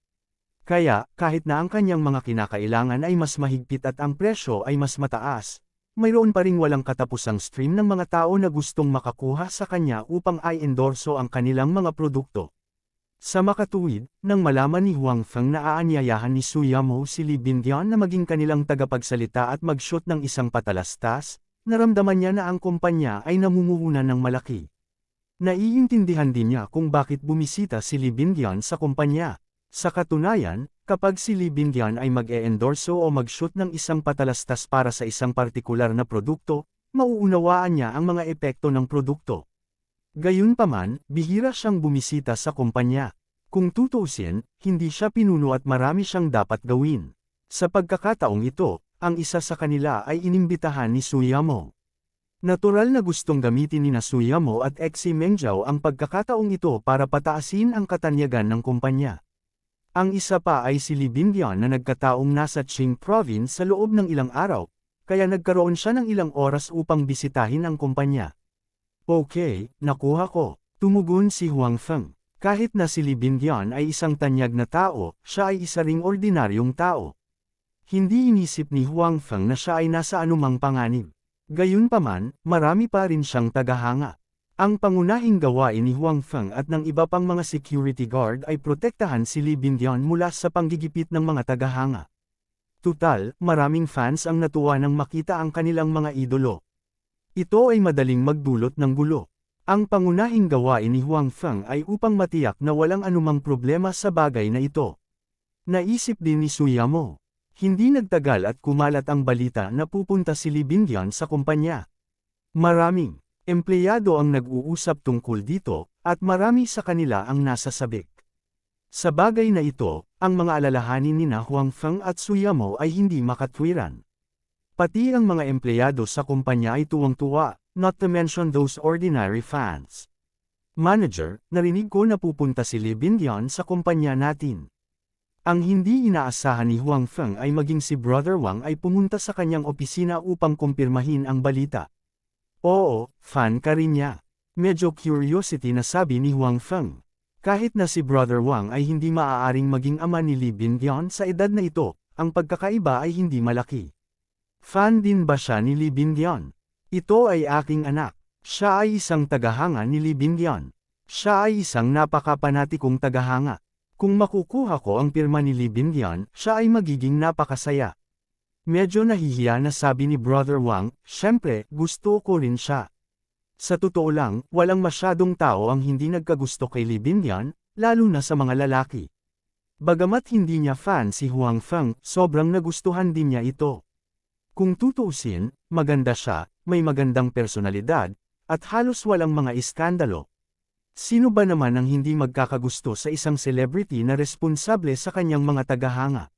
Speaker 1: Kaya, kahit na ang kanyang mga kinakailangan ay mas mahigpit at ang presyo ay mas mataas, mayroon pa ring walang katapusang stream ng mga tao na gustong makakuha sa kanya upang i-endorso ang kanilang mga produkto. Sa makatuwid, nang malaman ni Huang Feng na aanyayahan ni Su Yamo si Li Bingyuan na maging kanilang tagapagsalita at mag-shoot ng isang patalastas, naramdaman niya na ang kumpanya ay namumuhunan ng malaki. Naiintindihan din niya kung bakit bumisita si Li Bingyuan sa kumpanya. Sa katunayan, kapag si Li Bingyuan ay mag-e-endorso o mag-shoot ng isang patalastas para sa isang partikular na produkto, mauunawaan niya ang mga epekto ng produkto. Gayunpaman, bihira siyang bumisita sa kumpanya. Kung tutuusin, hindi siya pinuno at marami siyang dapat gawin. Sa pagkakataong ito, ang isa sa kanila ay inimbitahan ni Su Yamo. Natural na gustong gamitin ni Su Yamo at Xi Mengjiao ang pagkakataong ito para pataasin ang katanyagan ng kumpanya. Ang isa pa ay si Li Bingyuan na nagkataong nasa Qing Province sa loob ng ilang araw, kaya nagkaroon siya ng ilang oras upang bisitahin ang kumpanya. Okay, nakuha ko, tumugon si Huang Feng. Kahit na si Li Bingyuan ay isang tanyag na tao, siya ay isa ring ordinaryong tao. Hindi inisip ni Huang Feng na siya ay nasa anumang panganib. Gayunpaman, marami pa rin siyang tagahanga. Ang pangunahing gawain ni Huang Feng at ng iba pang mga security guard ay protektahan si Li Bingyuan mula sa panggigipit ng mga tagahanga. Tutal, maraming fans ang natuwa nang makita ang kanilang mga idolo. Ito ay madaling magdulot ng gulo. Ang pangunahing gawain ni Huang Feng ay upang matiyak na walang anumang problema sa bagay na ito. Naisip din ni Su Yamo. Hindi nagtagal at kumalat ang balita na pupunta si Li Bingyuan sa kumpanya. Maraming empleyado ang nag-uusap tungkol dito, at marami sa kanila ang nasa sabik. Sa bagay na ito, ang mga alalahanin ni Huang Feng at Su Yamo ay hindi makatwiran. Pati ang mga empleyado sa kumpanya ay tuwang-tuwa, not to mention those ordinary fans. Manager, narinig ko na pupunta si Li Bingyuan sa kumpanya natin. Ang hindi inaasahan ni Huang Feng ay maging si Brother Wang ay pumunta sa kanyang opisina upang kumpirmahin ang balita. Oo, fan ka rin niya. Medyo curiosity na sabi ni Huang Feng. Kahit na si Brother Wang ay hindi maaaring maging ama ni Li Bingyuan sa edad na ito, ang pagkakaiba ay hindi malaki. Fan din ba siya ni Li Bingyuan? Ito ay aking anak. Siya ay isang tagahanga ni Li Bingyuan. Siya ay isang napakapanatikong tagahanga. Kung makukuha ko ang pirma ni Li Bingyuan, siya ay magiging napakasaya. Medyo nahihiya na sabi ni Brother Wang, syempre, gusto ko rin siya. Sa totoo lang, walang masyadong tao ang hindi nagkagusto kay Li Bingyuan, lalo na sa mga lalaki. Bagamat hindi niya fan si Huang Feng, sobrang nagustuhan din niya ito. Kung tutuusin, maganda siya, may magandang personalidad, at halos walang mga iskandalo. Sino ba naman ang hindi magkakagusto sa isang celebrity na responsable sa kanyang mga tagahanga?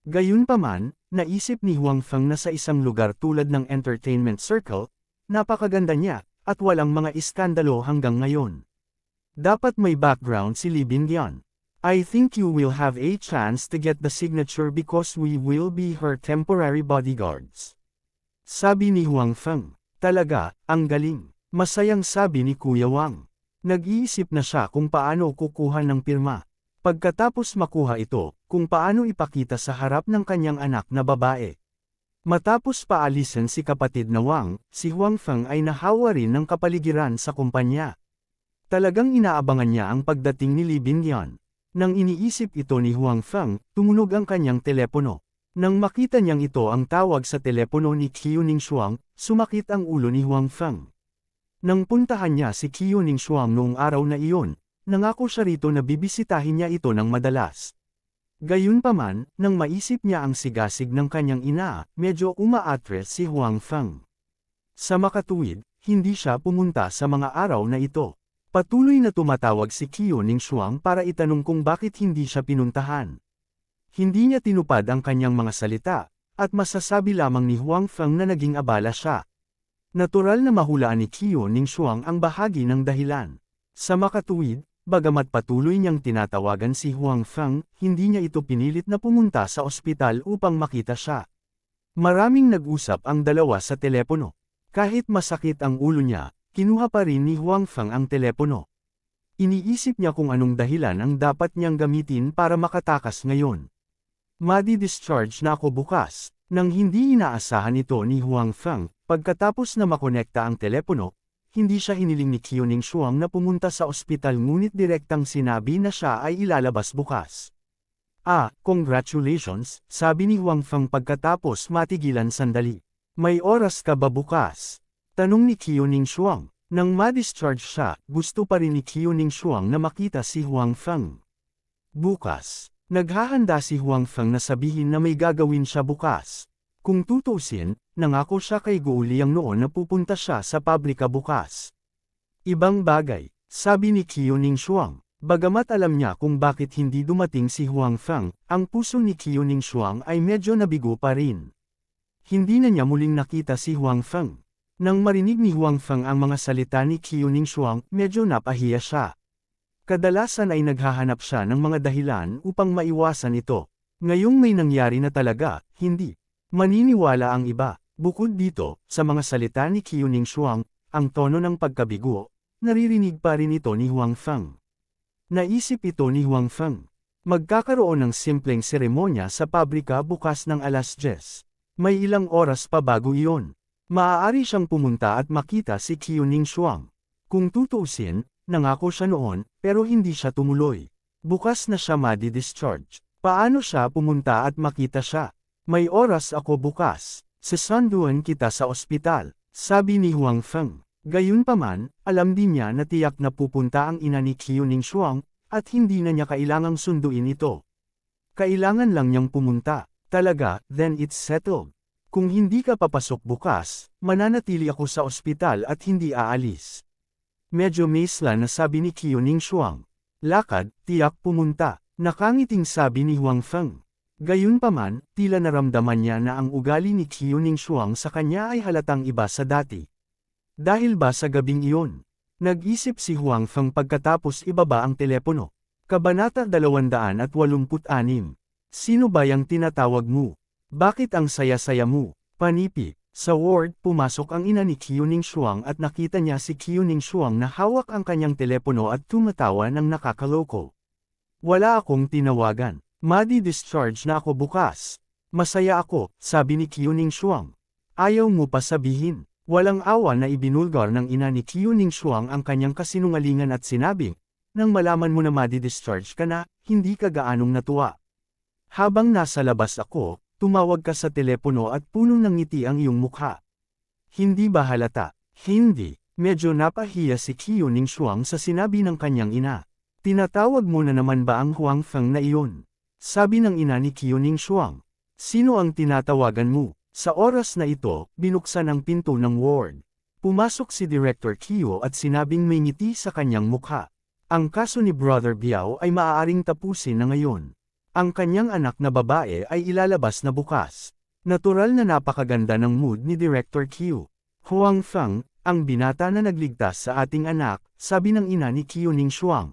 Speaker 1: Gayunpaman, naisip ni Huang Feng na sa isang lugar tulad ng entertainment circle, napakaganda niya, at walang mga iskandalo hanggang ngayon. Dapat may background si Li Bingyuan. I think you will have a chance to get the signature because we will be her temporary bodyguards. Sabi ni Huang Feng. Talaga, ang galing. Masayang sabi ni Kuya Wang. Nag-iisip na siya kung paano kukuha ng pirma. Pagkatapos makuha ito, kung paano ipakita sa harap ng kanyang anak na babae. Matapos paalisin si kapatid na Wang, si Huang Feng ay nahawa rin ng kapaligiran sa kumpanya. Talagang inaabangan niya ang pagdating ni Li Bingyuan. Nang iniisip ito ni Huang Feng, tumunog ang kanyang telepono. Nang makita niyang ito ang tawag sa telepono ni Qiu Ningshuang, sumakit ang ulo ni Huang Feng. Nang puntahan niya si Qiu Ningshuang noong araw na iyon, nangako siya rito na bibisitahin niya ito ng madalas. Gayunpaman, nang maisip niya ang sigasig ng kanyang ina, medyo umaatres si Huang Feng. Sa makatuwid, hindi siya pumunta sa mga araw na ito. Patuloy na tumatawag si Qiu Ningshuang para itanong kung bakit hindi siya pinuntahan. Hindi niya tinupad ang kanyang mga salita, at masasabi lamang ni Huang Feng na naging abala siya. Natural na mahulaan ni Qiu Ningshuang ang bahagi ng dahilan. Sa makatuwid, bagamat patuloy niyang tinatawagan si Huang Feng, hindi niya ito pinilit na pumunta sa ospital upang makita siya. Maraming nag-usap ang dalawa sa telepono. Kahit masakit ang ulo niya, kinuha pa rin ni Huang Feng ang telepono. Iniisip niya kung anong dahilan ang dapat niyang gamitin para makatakas ngayon. Madi-discharge na ako bukas. Nang hindi inaasahan ito ni Huang Feng, pagkatapos na makonekta ang telepono, hindi siya hiniling ni Qiu Ningshuang na pumunta sa ospital ngunit direktang sinabi na siya ay ilalabas bukas. Congratulations, sabi ni Huang Feng pagkatapos matigilan sandali. May oras ka ba bukas? Tanong ni Qiu Ningshuang. Nang ma-discharge siya, gusto pa rin ni Qiu Ningshuang na makita si Huang Feng. Bukas. Naghahanda si Huang Feng na sabihin na may gagawin siya bukas. Kung tutuusin, nangako siya kay Guo Liang noon na pupunta siya sa pabrika bukas. Ibang bagay, sabi ni Qiu Ningshuang. Bagamat alam niya kung bakit hindi dumating si Huang Feng, ang puso ni Qiu Ningshuang ay medyo nabigo pa rin. Hindi na niya muling nakita si Huang Feng. Nang marinig ni Huang Feng ang mga salita ni Qiu Ningshuang, medyo napahiya siya. Kadalasan ay naghahanap siya ng mga dahilan upang maiwasan ito. Ngayong may nangyari na talaga, hindi. Maniniwala ang iba. Bukod dito, sa mga salita ni Qiu Ningshuang, ang tono ng pagkabigo, naririnig pa rin ito ni Huang Feng. Naisip ito ni Huang Feng. Magkakaroon ng simpleng seremonya sa pabrika bukas ng alas 10. May ilang oras pa bago iyon. Maaari siyang pumunta at makita si Qiu Ningshuang. Kung tutuusin, nangako siya noon, pero hindi siya tumuloy. Bukas na siya madi-discharge. Paano siya pumunta at makita siya? May oras ako bukas. Sasanduan kita sa ospital, sabi ni Huang Feng. Gayunpaman, alam din niya na tiyak na pupunta ang ina ni Qiu Ningshuang, at hindi na niya kailangang sunduin ito. Kailangan lang niyang pumunta. Talaga, then it's settled. Kung hindi ka papasok bukas, mananatili ako sa ospital at hindi aalis. Medyo maisla na sabi ni Qiu Ningshuang. Lakad, tiyak pumunta. Nakangiting sabi ni Huang Feng. Gayunpaman, tila naramdaman niya na ang ugali ni Qiu Ningshuang sa kanya ay halatang iba sa dati. Dahil ba sa gabing iyon? Nag-isip si Huang Feng pagkatapos ibaba ang telepono. Kabanata 286. Sino ba yang tinatawag mo? Bakit ang saya-saya mo? Panipi. Sa ward, pumasok ang ina ni Qiu Ningshuang at nakita niya si Qiu Ningshuang na hawak ang kanyang telepono at tumatawa ng nakakaloko. Wala akong tinawagan. Madi-discharge na ako bukas. Masaya ako, sabi ni Qiu Ningshuang. Ayaw mo pa sabihin. Walang awa na ibinulgar ng ina ni Qiu Ningshuang ang kanyang kasinungalingan at sinabi, nang malaman mo na madi-discharge ka na, hindi ka gaanong natuwa. Habang nasa labas ako, tumawag ka sa telepono at puno ng ngiti ang iyong mukha. Hindi ba halata? Hindi. Medyo napahiya si Qiu Ningshuang sa sinabi ng kanyang ina. Tinatawag mo na naman ba ang Huang Feng na iyon? Sabi ng ina ni Qiu Ningshuang. Sino ang tinatawagan mo? Sa oras na ito, binuksan ang pinto ng ward. Pumasok si Director Qiu at sinabing may ngiti sa kanyang mukha. Ang kaso ni Brother Biao ay maaaring tapusin na ngayon. Ang kanyang anak na babae ay ilalabas na bukas. Natural na napakaganda ng mood ni Director Qiu. Huang Feng, ang binata na nagligtas sa ating anak, sabi ng ina ni Qiu Ningshuang.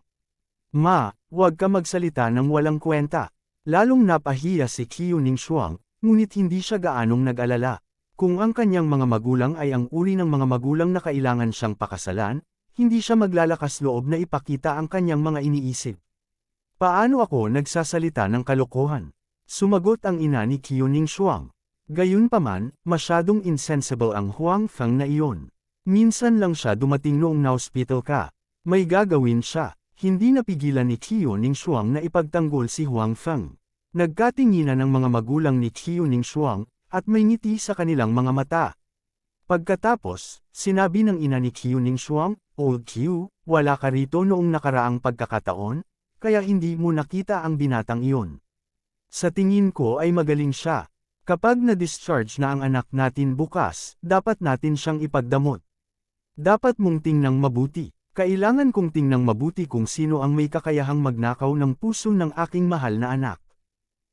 Speaker 1: Ma, huwag ka magsalita ng walang kwenta. Lalong napahiya si Qiu Ningshuang, ngunit hindi siya gaanong nag-alala. Kung ang kanyang mga magulang ay ang uri ng mga magulang na kailangan siyang pakasalan, hindi siya maglalakas loob na ipakita ang kanyang mga iniisip. Paano ako nagsasalita ng kalokohan? Sumagot ang ina ni Qiu Ningshuang. Gayunpaman, masyadong insensible ang Huang Feng na iyon. Minsan lang siya dumating noong na-hospital ka. May gagawin siya. Hindi napigilan ni Qiu Ningshuang na ipagtanggol si Huang Feng. Nagkatinginan ng mga magulang ni Qiu Ningshuang, at may ngiti sa kanilang mga mata. Pagkatapos, sinabi ng ina ni Qiu Ningshuang, "Old Qiu, wala ka rito noong nakaraang pagkakataon, kaya hindi mo nakita ang binatang iyon. Sa tingin ko ay magaling siya. Kapag na-discharge na ang anak natin bukas, dapat natin siyang ipagdamot. Dapat mong tingnang mabuti. Kailangan kong tingnang mabuti kung sino ang may kakayahang magnakaw ng puso ng aking mahal na anak."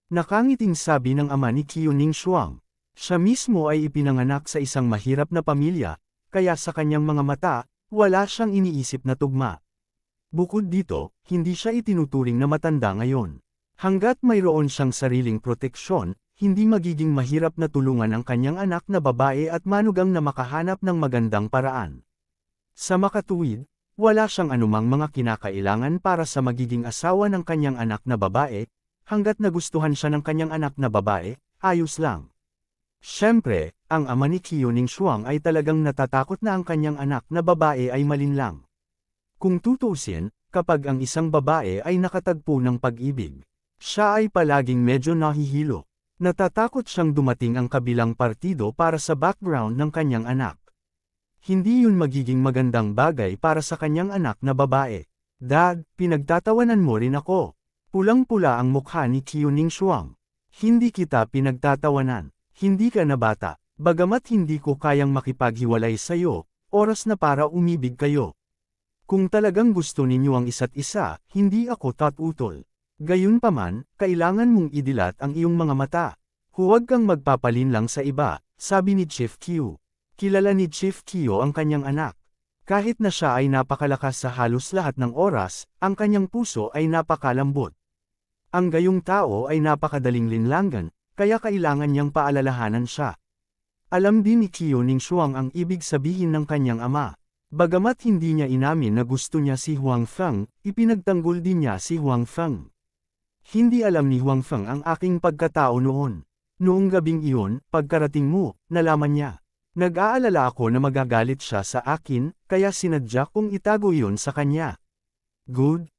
Speaker 1: Nakangiting sabi ng ama ni Qiu Ningshuang. Siya mismo ay ipinanganak sa isang mahirap na pamilya, kaya sa kanyang mga mata, wala siyang iniisip na tugma. Bukod dito, hindi siya itinuturing na matanda ngayon. Hanggat mayroon siyang sariling proteksyon, hindi magiging mahirap na tulungan ang kanyang anak na babae at manugang na makahanap ng magandang paraan. Sa makatuwid, wala siyang anumang mga kinakailangan para sa magiging asawa ng kanyang anak na babae, hanggat nagustuhan siya ng kanyang anak na babae, ayos lang. Siyempre, ang ama ni Qiu Ningshuang ay talagang natatakot na ang kanyang anak na babae ay malinlang. Kung tutuusin, kapag ang isang babae ay nakatagpo ng pag-ibig, siya ay palaging medyo nahihilo. Natatakot siyang dumating ang kabilang partido para sa background ng kanyang anak. Hindi yun magiging magandang bagay para sa kanyang anak na babae. "Dad, pinagtatawanan mo rin ako." Pulang-pula ang mukha ni Qiu Ningshuang. "Hindi kita pinagtatawanan. Hindi ka na bata. Bagamat hindi ko kayang makipaghiwalay sa'yo, oras na para umibig kayo. Kung talagang gusto ninyo ang isa't isa, hindi ako tatutol. Gayunpaman, kailangan mong idilat ang iyong mga mata. Huwag kang magpapalinlang sa iba," sabi ni Chief Qiu. Kilala ni Chief Qiu ang kanyang anak. Kahit na siya ay napakalakas sa halos lahat ng oras, ang kanyang puso ay napakalambot. Ang gayong tao ay napakadaling linlangan, kaya kailangan niyang paalalahanan siya. Alam din ni Qiu Ningshuang ang ibig sabihin ng kanyang ama. Bagamat hindi niya inamin na gusto niya si Huang Feng, ipinagtanggol din niya si Huang Feng. "Hindi alam ni Huang Feng ang aking pagkatao noon. Noong gabing iyon, pagkarating mo, nalaman niya. Nag-aalala ako na magagalit siya sa akin, kaya sinadya kong itago iyon sa kanya." Good.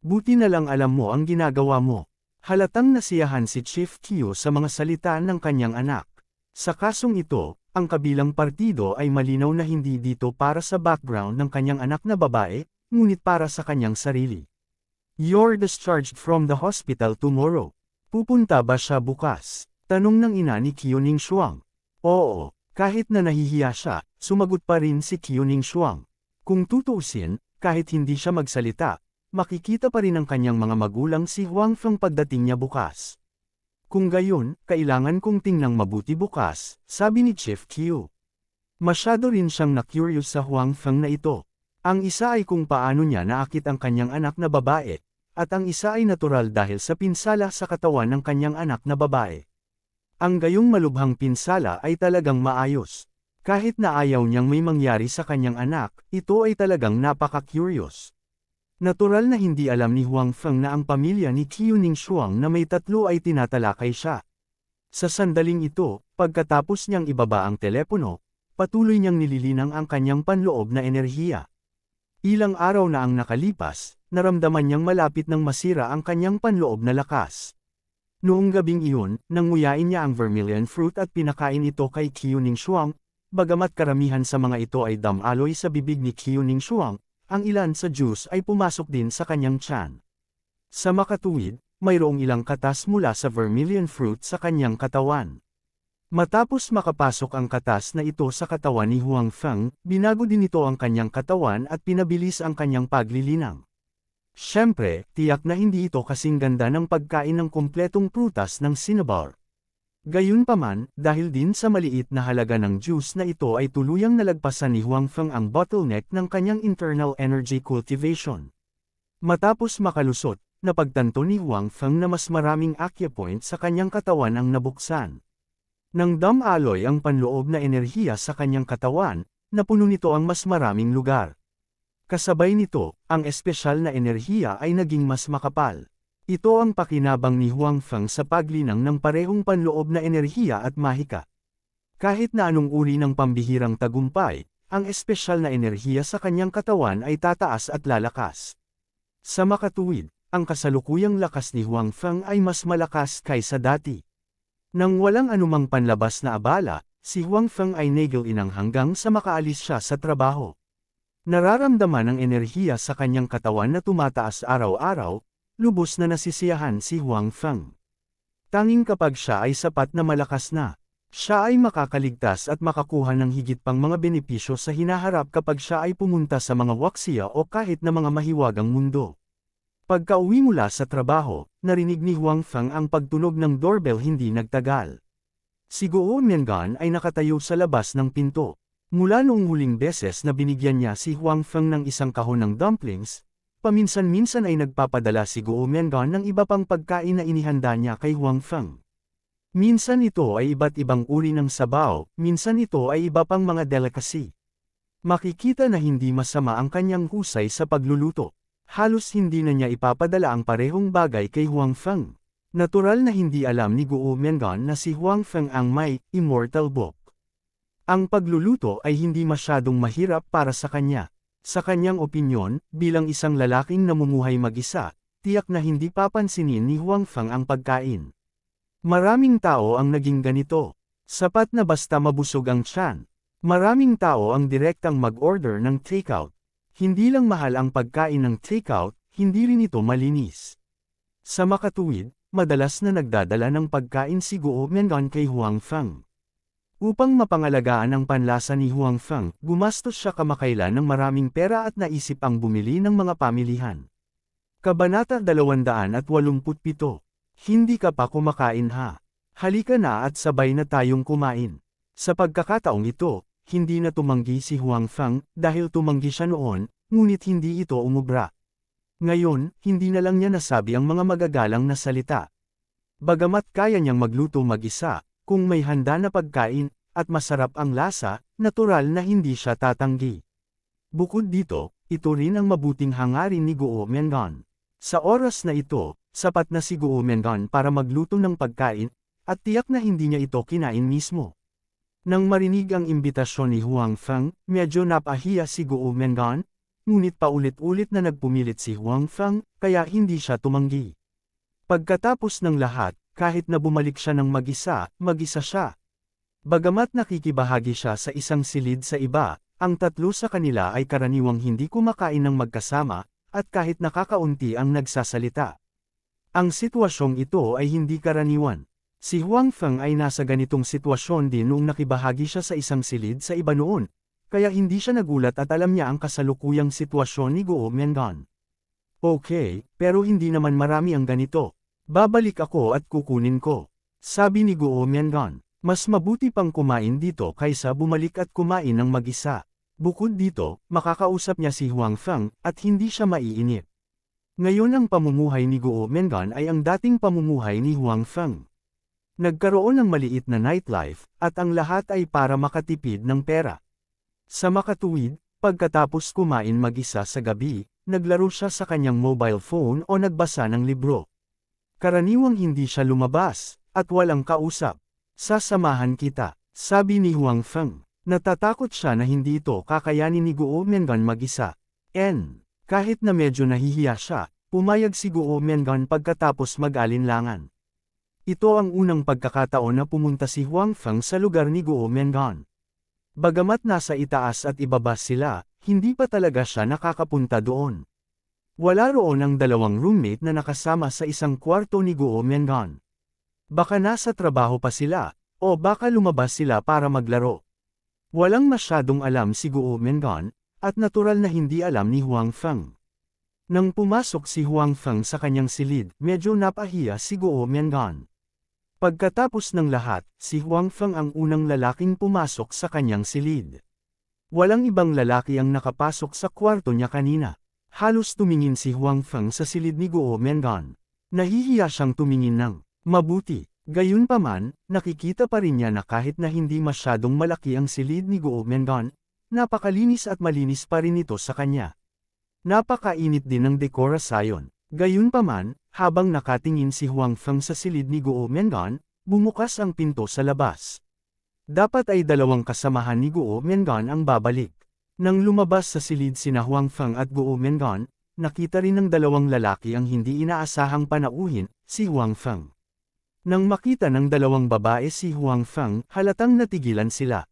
Speaker 1: Buti na lang alam mo ang ginagawa mo." Halatang nasiyahan si Chief Qiu sa mga salita ng kanyang anak. Sa kasong ito, ang kabilang partido ay malinaw na hindi dito para sa background ng kanyang anak na babae, ngunit para sa kanyang sarili. "You're discharged from the hospital tomorrow. Pupunta ba siya bukas?" tanong ng ina ni Qiu Ningshuang. "Oo." Kahit na nahihiya siya, sumagot pa rin si Qiu Ningshuang. Kung tutuusin, kahit hindi siya magsalita, makikita pa rin ng kanyang mga magulang si Huang Feng pagdating niya bukas. "Kung gayon, kailangan kong tingnang mabuti bukas," sabi ni Chief Qiu. Masyado rin siyang na-curious sa Huang Feng na ito. Ang isa ay kung paano niya naakit ang kanyang anak na babae, at ang isa ay natural dahil sa pinsala sa katawan ng kanyang anak na babae. Ang gayong malubhang pinsala ay talagang maayos. Kahit na ayaw niyang may mangyari sa kanyang anak, ito ay talagang napaka-curious. Natural na hindi alam ni Huang Feng na ang pamilya ni Qiu Ningshuang na may 3 ay tinatalakay siya. Sa sandaling ito, pagkatapos niyang ibaba ang telepono, patuloy niyang nililinang ang kanyang panloob na enerhiya. Ilang araw na ang nakalipas, naramdaman niyang malapit ng masira ang kanyang panloob na lakas. Noong gabing iyon, nanguyain niya ang vermilion fruit at pinakain ito kay Qiu Ningshuang, bagamat karamihan sa mga ito ay damaloy sa bibig ni Qiu Ningshuang, ang ilan sa juice ay pumasok din sa kanyang tiyan. Sa makatuwid, mayroong ilang katas mula sa vermilion fruit sa kanyang katawan. Matapos makapasok ang katas na ito sa katawan ni Huang Feng, binago din ito ang kanyang katawan at pinabilis ang kanyang paglilinang. Siyempre, tiyak na hindi ito kasing ganda ng pagkain ng kumpletong prutas ng cinnabar. Gayunpaman, dahil din sa maliit na halaga ng juice na ito ay tuluyang nalagpasan ni Huang Feng ang bottleneck ng kanyang internal energy cultivation. Matapos makalusot, napagtanto ni Huang Feng na mas maraming acupoint sa kanyang katawan ang nabuksan. Nang damaloy ang panloob na enerhiya sa kanyang katawan, napuno nito ang mas maraming lugar. Kasabay nito, ang espesyal na enerhiya ay naging mas makapal. Ito ang pakinabang ni Huang Feng sa paglinang ng parehong panloob na enerhiya at mahika. Kahit na anong uri ng pambihirang tagumpay, ang espesyal na enerhiya sa kanyang katawan ay tataas at lalakas. Sa makatuwid, ang kasalukuyang lakas ni Huang Feng ay mas malakas kaysa dati. Nang walang anumang panlabas na abala, si Huang Feng ay nagil-inang hanggang sa makaalis siya sa trabaho. Nararamdaman ang enerhiya sa kanyang katawan na tumataas araw-araw, lubos na nasisiyahan si Huang Feng. Tanging kapag siya ay sapat na malakas na, siya ay makakaligtas at makakuha ng higit pang mga benepisyo sa hinaharap kapag siya ay pumunta sa mga waksiya o kahit na mga mahiwagang mundo. Pagka-uwi mula sa trabaho, narinig ni Huang Feng ang pagtunog ng doorbell hindi nagtagal. Si Guo Miangan ay nakatayo sa labas ng pinto. Mula noong huling beses na binigyan niya si Huang Feng ng isang kahon ng dumplings, paminsan-minsan ay nagpapadala si Guo Miangan ng iba pang pagkain na inihanda niya kay Huang Feng. Minsan ito ay iba't ibang uri ng sabaw, minsan ito ay iba pang mga delicacy. Makikita na hindi masama ang kanyang husay sa pagluluto. Halos hindi na niya ipapadala ang parehong bagay kay Huang Feng. Natural na hindi alam ni Guo Miangan na si Huang Feng ang may immortal book. Ang pagluluto ay hindi masyadong mahirap para sa kanya. Sa kanyang opinyon, bilang isang lalaking namumuhay mag-isa, tiyak na hindi papansinin ni Huang Feng ang pagkain. Maraming tao ang naging ganito. Sapat na basta mabusog ang tiyan. Maraming tao ang direktang mag-order ng takeout. Hindi lang mahal ang pagkain ng takeout, hindi rin ito malinis. Sa makatuwid, madalas na nagdadala ng pagkain si Guo Miangan kay Huang Feng. Upang mapangalagaan ang panlasa ni Huang Feng, gumastos siya kamakailan ng maraming pera at naisip ang bumili ng mga pamilihan. Kabanata 287. Hindi ka pa kumakain ha? Halika na at sabay na tayong kumain. Sa pagkakataong ito, hindi na tumanggi si Huang Feng dahil tumanggi siya noon, ngunit hindi ito umubra. Ngayon, hindi na lang niya nasabi ang mga magagalang na salita. Bagamat kaya niyang magluto mag-isa, kung may handa na pagkain, at masarap ang lasa, natural na hindi siya tatanggi. Bukod dito, ito rin ang mabuting hangarin ni Guo Miangan. Sa oras na ito, sapat na si Guo Miangan para magluto ng pagkain, at tiyak na hindi niya ito kinain mismo. Nang marinig ang imbitasyon ni Huang Feng, medyo napahiya si Guo Miangan, ngunit paulit-ulit na nagpumilit si Huang Feng, kaya hindi siya tumanggi. Pagkatapos ng lahat, kahit na bumalik siya ng mag-isa siya. Bagamat nakikibahagi siya sa isang silid sa iba, ang tatlo sa kanila ay karaniwang hindi kumakain ng magkasama, at kahit nakakaunti ang nagsasalita. Ang sitwasyong ito ay hindi karaniwan. Si Huang Feng ay nasa ganitong sitwasyon din noong nakibahagi siya sa isang silid sa iba noon, kaya hindi siya nagulat at alam niya ang kasalukuyang sitwasyon ni Guo Miangan. Okay, pero hindi naman marami ang ganito. Babalik ako at kukunin ko. Sabi ni Guo Miangan, mas mabuti pang kumain dito kaysa bumalik at kumain ng mag-isa. Bukod dito, makakausap niya si Huang Feng at hindi siya maiinip. Ngayon ang pamumuhay ni Guo Miangan ay ang dating pamumuhay ni Huang Feng. Nagkaroon ng maliit na nightlife, at ang lahat ay para makatipid ng pera. Sa makatuwid, pagkatapos kumain mag-isa sa gabi, naglaro siya sa kanyang mobile phone o nagbasa ng libro. Karaniwang hindi siya lumabas, at walang kausap. Sasamahan kita, sabi ni Huang Feng. Natatakot siya na hindi ito kakayanin ni Guo Miangan mag-isa. Kahit na medyo nahihiya siya, pumayag si Guo Miangan pagkatapos mag-alinlangan. Ito ang unang pagkakataon na pumunta si Huang Feng sa lugar ni Guo Miangan. Bagamat nasa itaas at ibaba sila, hindi pa talaga siya nakakapunta doon. Wala roon ang dalawang roommate na nakasama sa isang kwarto ni Guo Miangan. Baka nasa trabaho pa sila, o baka lumabas sila para maglaro. Walang masyadong alam si Guo Miangan, at natural na hindi alam ni Huang Feng. Nang pumasok si Huang Feng sa kanyang silid, medyo napahiya si Guo Miangan. Pagkatapos ng lahat, si Huang Feng ang unang lalaking pumasok sa kanyang silid. Walang ibang lalaki ang nakapasok sa kwarto niya kanina. Halos tumingin si Huang Feng sa silid ni Guo Miangan. Nahihiya siyang tumingin ng mabuti. Gayunpaman, nakikita pa rin niya na kahit na hindi masyadong malaki ang silid ni Guo Miangan, napakalinis at malinis pa rin ito sa kanya. Napakainit din ng dekorasyon. Gayunpaman, habang nakatingin si Huang Feng sa silid ni Guo Miangan, bumukas ang pinto sa labas. Dapat ay dalawang kasamahan ni Guo Miangan ang babalik. Nang lumabas sa silid sina Huang Feng at Guo Miangan, nakita rin ng dalawang lalaki ang hindi inaasahang panauhin, si Huang Feng. Nang makita ng dalawang babae si Huang Feng, halatang natigilan sila.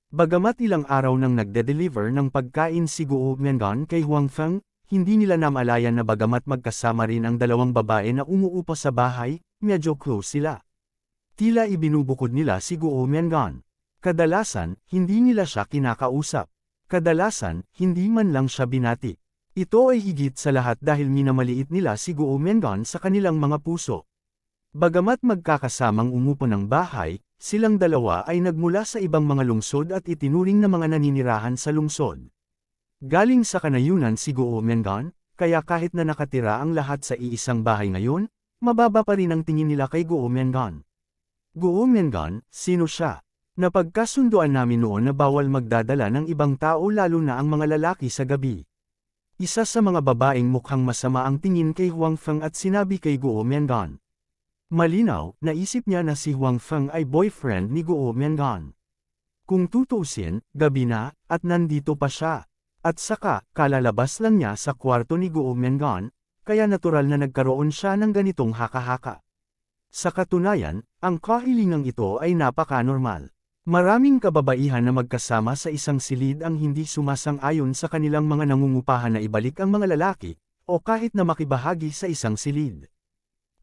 Speaker 1: Bagamat ilang araw nang nagde-deliver ng pagkain si Guo Mengan kay Huang Feng, hindi nila namalayan na bagamat magkasama rin ang dalawang babae na umuupa sa bahay, medyo close sila. Tila ibinubukod nila si Guo Mengan. Kadalasan, hindi nila siya kinakausap. Kadalasan, hindi man lang siya binati. Ito ay higit sa lahat dahil minamaliit nila si Guo Mengan sa kanilang mga puso. Bagamat magkakasamang umupo ng bahay, silang dalawa ay nagmula sa ibang mga lungsod at itinuring na mga naninirahan sa lungsod. Galing sa kanayunan si Guo Mengan, kaya kahit na nakatira ang lahat sa iisang bahay ngayon, mababa pa rin ang tingin nila kay Guo Mengan. Guo Mengan, sino siya? Napagkasunduan namin noon na bawal magdadala ng ibang tao lalo na ang mga lalaki sa gabi. Isa sa mga babaeng mukhang masama ang tingin kay Huang Feng at sinabi kay Guo Mengan. Malinaw, naisip niya na si Huang Feng ay boyfriend ni Guo Mengan. Kung tutuusin, gabi na, at nandito pa siya. At saka, kalalabas lang niya sa kwarto ni Guo Mengan, kaya natural na nagkaroon siya ng ganitong haka-haka. Sa katunayan, ang kahilingang ito ay napaka-normal. Maraming kababaihan na magkasama sa isang silid ang hindi sumasang-ayon sa kanilang mga nangungupahan na ibalik ang mga lalaki, o kahit na makibahagi sa isang silid.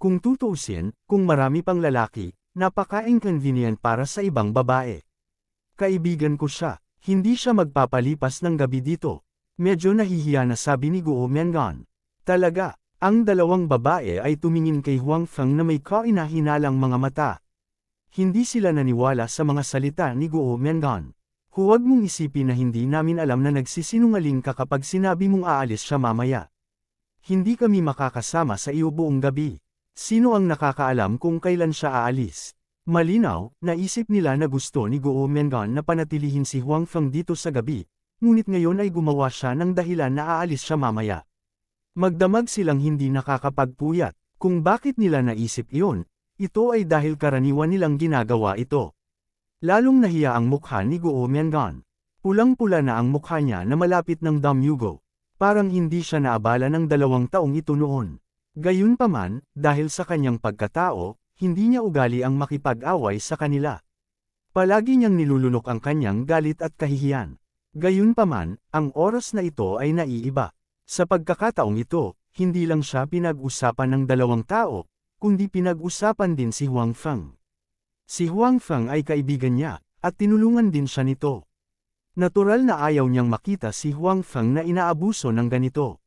Speaker 1: Kung tutuusin, kung marami pang lalaki, napaka-inconvenient para sa ibang babae. Kaibigan ko siya, hindi siya magpapalipas ng gabi dito. Medyo nahihiya na sabi ni Guo Mengan. Talaga, ang dalawang babae ay tumingin kay Huang Feng na may kainahinalang mga mata. Hindi sila naniwala sa mga salita ni Guo Mengan. Huwag mong isipin na hindi namin alam na nagsisinungaling ka kapag sinabi mong aalis siya mamaya. Hindi kami makakasama sa iyo buong gabi. Sino ang nakakaalam kung kailan siya aalis? Malinaw, naisip nila na gusto ni Guo Mengan na panatilihin si Huang Feng dito sa gabi, ngunit ngayon ay gumawa siya ng dahilan na aalis siya mamaya. Magdamag silang hindi nakakapagpuyat, kung bakit nila naisip iyon. Ito ay dahil karaniwan nilang ginagawa ito. Lalong nahiya ang mukha ni Guo Mengan. Pulang-pula na ang mukha niya na malapit ng damyugo. Parang hindi siya naabala ng 2 taong ito noon. Gayunpaman, dahil sa kanyang pagkatao, hindi niya ugali ang makipag-away sa kanila. Palagi niyang nilulunok ang kanyang galit at kahihiyan. Gayunpaman, ang oras na ito ay naiiba. Sa pagkakataong ito, hindi lang siya pinag-usapan ng 2 tao, kundi pinag-usapan din si Huang Feng. Si Huang Feng ay kaibigan niya, at tinulungan din siya nito. Natural na ayaw niyang makita si Huang Feng na inaabuso ng ganito.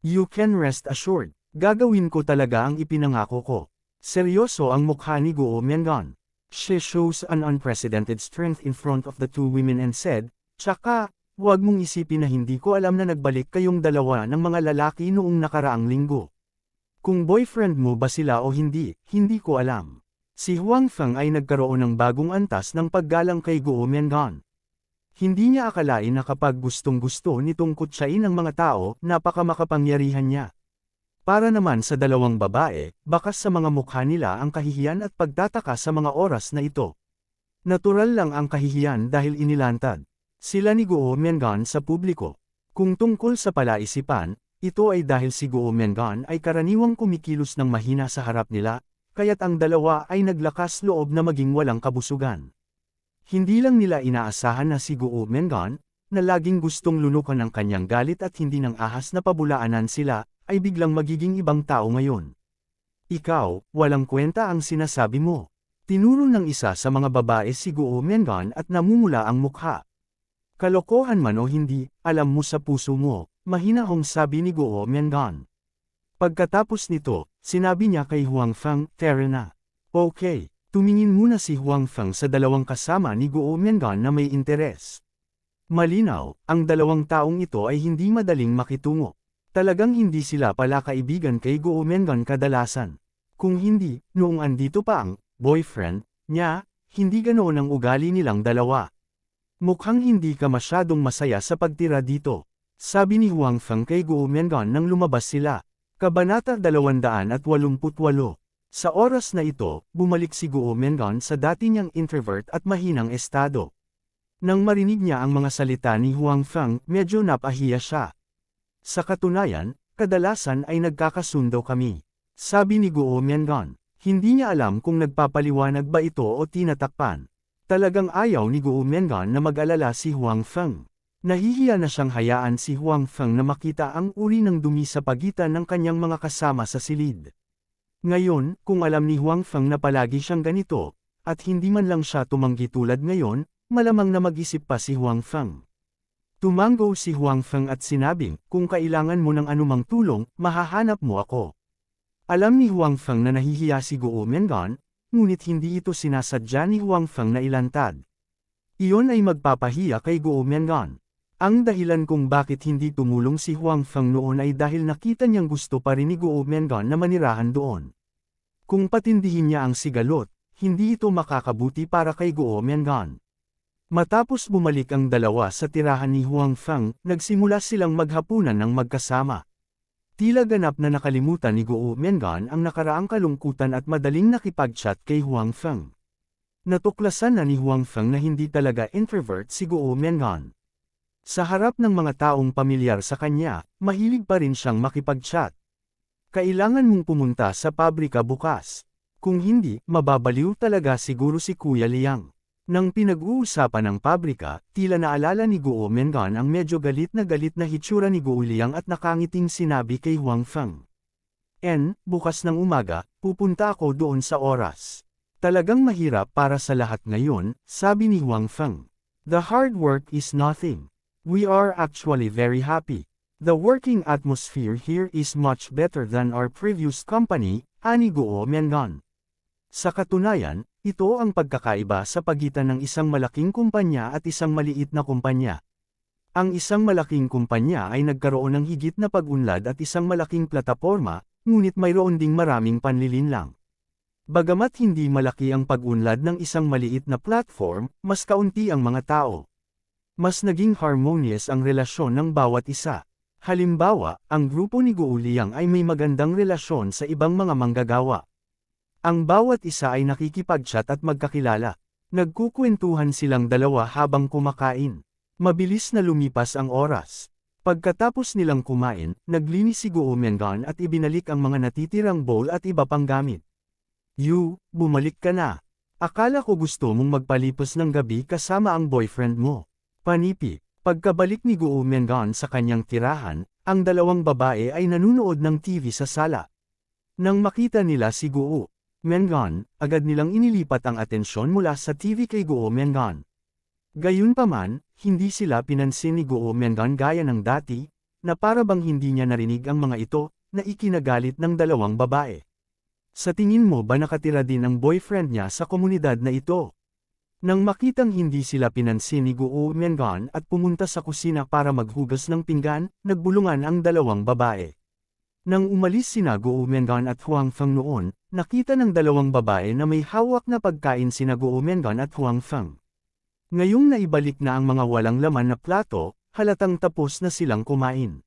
Speaker 1: You can rest assured, gagawin ko talaga ang ipinangako ko. Seryoso ang mukha ni Guo Mengan. She shows an unprecedented strength in front of the 2 women and said, "Tsaka, huwag mong isipin na hindi ko alam na nagbalik kayong dalawa ng mga lalaki noong nakaraang linggo. Kung boyfriend mo ba sila o hindi, hindi ko alam." Si Huang Feng ay nagkaroon ng bagong antas ng paggalang kay Guo Mengan. Hindi niya akalain na kapag gustong-gusto nitong kutsain ang mga tao, napakamakapangyarihan niya. Para naman sa 2 babae, bakas sa mga mukha nila ang kahihiyan at pagtataka sa mga oras na ito. Natural lang ang kahihiyan dahil inilantad sila ni Guo Mengan sa publiko. Kung tungkol sa palaisipan, ito ay dahil si Guo Mengan ay karaniwang kumikilos ng mahina sa harap nila, kaya't ang dalawa ay naglakas loob na maging walang kabusugan. Hindi lang nila inaasahan na si Guo Mengan, na laging gustong lunukan ng kanyang galit at hindi ng ahas na pabulaanan sila, ay biglang magiging ibang tao ngayon. Ikaw, walang kwenta ang sinasabi mo. Tinuro ng isa sa mga babae si Guo Mengan at namumula ang mukha. Kalokohan man o hindi, alam mo sa puso mo, mahinahong sabi ni Guo Mengan. Pagkatapos nito, sinabi niya kay Huang Feng, "Tara na." Okay, tumingin muna si Huang Feng sa 2 kasama ni Guo Mengan na may interes. Malinaw, ang 2 taong ito ay hindi madaling makitungo. Talagang hindi sila pala kaibigan kay Guo Mengan kadalasan. Kung hindi, noong andito pa ang boyfriend niya, hindi ganoon ang ugali nilang dalawa. Mukhang hindi ka masyadong masaya sa pagtira dito, sabi ni Huang Feng kay Guo Mengan nang lumabas sila. Kabanata 288. Sa oras na ito, bumalik si Guo Mengan sa dati niyang introvert at mahinang estado. Nang marinig niya ang mga salita ni Huang Feng, medyo napahiya siya. Sa katunayan, kadalasan ay nagkakasundo kami, sabi ni Guo Mengan. Hindi niya alam kung nagpapaliwanag ba ito o tinatakpan. Talagang ayaw ni Guo Mengan na mag-alala si Huang Feng. Nahihiya na siyang hayaan si Huang Feng na makita ang uri ng dumi sa pagitan ng kanyang mga kasama sa silid. Ngayon, kung alam ni Huang Feng na palagi siyang ganito, at hindi man lang siya tumanggi tulad ngayon, malamang na mag-isip pa si Huang Feng. Tumango si Huang Feng at sinabing, kung kailangan mo ng anumang tulong, mahahanap mo ako. Alam ni Huang Feng na nahihiya si Guo Mengan, ngunit hindi ito sinasadya ni Huang Feng na ilantad. Iyon ay magpapahiya kay Guo Mengan. Ang dahilan kung bakit hindi tumulong si Huang Feng noon ay dahil nakita niyang gusto pa rin ni Guo Mengan na manirahan doon. Kung patindihin niya ang sigalot, hindi ito makakabuti para kay Guo Mengan. Matapos bumalik ang dalawa sa tirahan ni Huang Feng, nagsimula silang maghapunan ng magkasama. Tila ganap na nakalimutan ni Guo Mengan ang nakaraang kalungkutan at madaling nakipag-chat kay Huang Feng. Natuklasan na ni Huang Feng na hindi talaga introvert si Guo Mengan. Sa harap ng mga taong pamilyar sa kanya, mahilig pa rin siyang makipag-chat. Kailangan mong pumunta sa pabrika bukas. Kung hindi, mababaliw talaga siguro si Kuya Liang. Nang pinag-uusapan ng pabrika, tila naalala ni Guo Mengan ang medyo galit na hitsura ni Guo Liang at nakangiting sinabi kay Huang Feng. Bukas ng umaga, pupunta ako doon sa oras. Talagang mahirap para sa lahat ngayon, sabi ni Huang Feng. The hard work is nothing. We are actually very happy. The working atmosphere here is much better than our previous company, ani Guo Mengan. Sa katunayan, ito ang pagkakaiba sa pagitan ng isang malaking kumpanya at isang maliit na kumpanya. Ang isang malaking kumpanya ay nagkaroon ng higit na pag-unlad at isang malaking plataporma, ngunit mayroon ding maraming panlilinlang. Bagamat hindi malaki ang pag-unlad ng isang maliit na platform, mas kaunti ang mga tao. Mas naging harmonious ang relasyon ng bawat isa. Halimbawa, ang grupo ni Guo Liang ay may magandang relasyon sa ibang mga manggagawa. Ang bawat isa ay nakikipag-chat at magkakilala. Nagkukwentuhan silang dalawa habang kumakain. Mabilis na lumipas ang oras. Pagkatapos nilang kumain, naglinis si Guo Mengan at ibinalik ang mga natitirang bowl at iba pang gamit. Bumalik ka na. Akala ko gusto mong magpalipas ng gabi kasama ang boyfriend mo. Panipi. Pagkabalik ni Guo Mengan sa kanyang tirahan, ang dalawang babae ay nanunood ng TV sa sala. Nang makita nila si Guo Mengan, agad nilang inilipat ang atensyon mula sa TV kay Guo Mengan. Gayunpaman, hindi sila pinansin ni Guo Mengan gaya ng dati, na para bang hindi niya narinig ang mga ito, na ikinagalit ng dalawang babae. Sa tingin mo ba nakatira din ang boyfriend niya sa komunidad na ito? Nang makitang hindi sila pinansin ni Guo Mengan at pumunta sa kusina para maghugas ng pinggan, nagbulungan ang dalawang babae. Nang umalis sina Guo Mengan at Huang Feng noon, nakita ng dalawang babae na may hawak na pagkain sina Guo Mengan at Huang Feng. Ngayong naibalik na ang mga walang laman na plato, halatang tapos na silang kumain.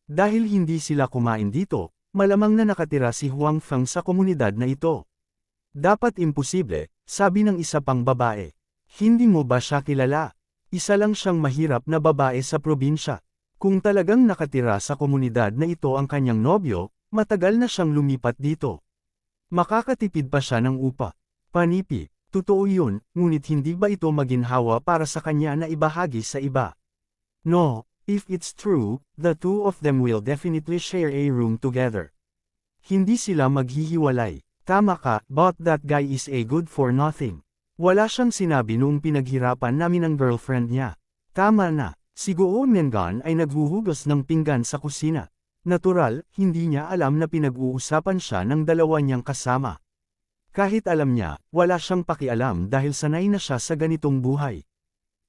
Speaker 1: Dahil hindi sila kumain dito, malamang na nakatira si Huang Feng sa komunidad na ito. Dapat imposible, sabi ng isa pang babae. Hindi mo ba siya kilala? Isa lang siyang mahirap na babae sa probinsya. Kung talagang nakatira sa komunidad na ito ang kanyang nobyo, matagal na siyang lumipat dito. Makakatipid pa siya ng upa. Panipi, totoo yun, ngunit hindi ba ito maginhawa para sa kanya na ibahagi sa iba? No, if it's true, the two of them will definitely share a room together. Hindi sila maghihiwalay. Tama ka, but that guy is a good for nothing. Wala siyang sinabi noong pinaghirapan namin ang girlfriend niya. Tama na. Si Guo Mengan ay naghuhugas ng pinggan sa kusina. Natural, hindi niya alam na pinag-uusapan siya ng dalawa niyang kasama. Kahit alam niya, wala siyang pakialam dahil sanay na siya sa ganitong buhay.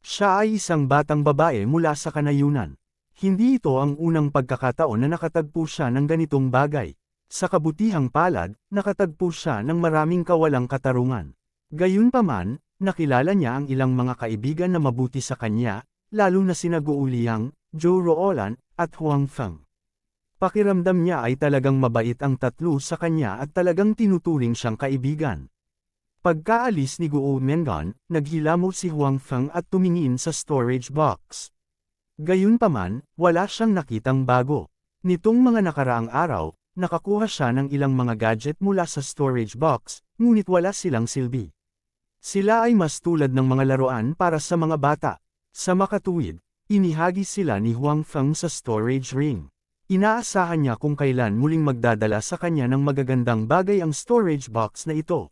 Speaker 1: Siya ay isang batang babae mula sa kanayunan. Hindi ito ang unang pagkakataon na nakatagpo siya ng ganitong bagay. Sa kabutihang palad, nakatagpo siya ng maraming kawalang katarungan. Gayunpaman, nakilala niya ang ilang mga kaibigan na mabuti sa kanya, lalo na sina Guo Liang, Zhou Ruolan, at Huang Feng. Pakiramdam niya ay talagang mabait ang tatlo sa kanya at talagang tinuturing siyang kaibigan. Pagkaalis ni Guo Mengan, naghilamo si Huang Feng at tumingin sa storage box. Gayunpaman, wala siyang nakitang bago. Nitong mga nakaraang araw, nakakuha siya ng ilang mga gadget mula sa storage box, ngunit wala silang silbi. Sila ay mas tulad ng mga laruan para sa mga bata. Sa makatuwid, inihagis sila ni Huang Feng sa storage ring. Inaasahan niya kung kailan muling magdadala sa kanya ng magagandang bagay ang storage box na ito.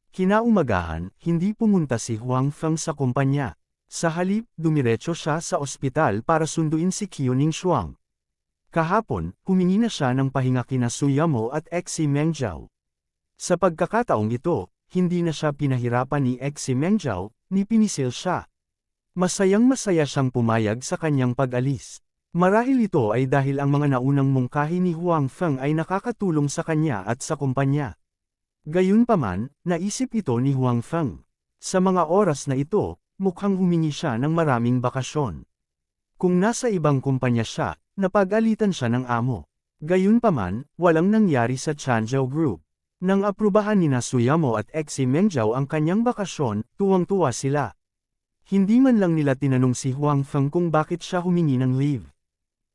Speaker 1: Kinaumagahan, hindi pumunta si Huang Feng sa kumpanya. Sa halip, dumiretso siya sa ospital para sunduin si Qiuning Shuang. Kahapon, humingi na siya ng pahinga kina Suyamo at Xi Mengjiao. Sa pagkakataong ito, hindi na siya pinahirapan ni Xi Mengjiao, ni pinisil siya. Masayang-masaya siyang pumayag sa kanyang pag-alis. Marahil ito ay dahil ang mga naunang mungkahi ni Huang Feng ay nakakatulong sa kanya at sa kumpanya. Gayunpaman, naisip ito ni Huang Feng. Sa mga oras na ito, mukhang humingi siya ng maraming bakasyon. Kung nasa ibang kumpanya siya, napag-alitan siya ng amo. Gayunpaman, walang nangyari sa Changzhou Group. Nang aprubahan ni Suyamo at Xi Mengjiao ang kanyang bakasyon, tuwang-tuwa sila. Hindi man lang nila tinanong si Huang Feng kung bakit siya humingi ng leave.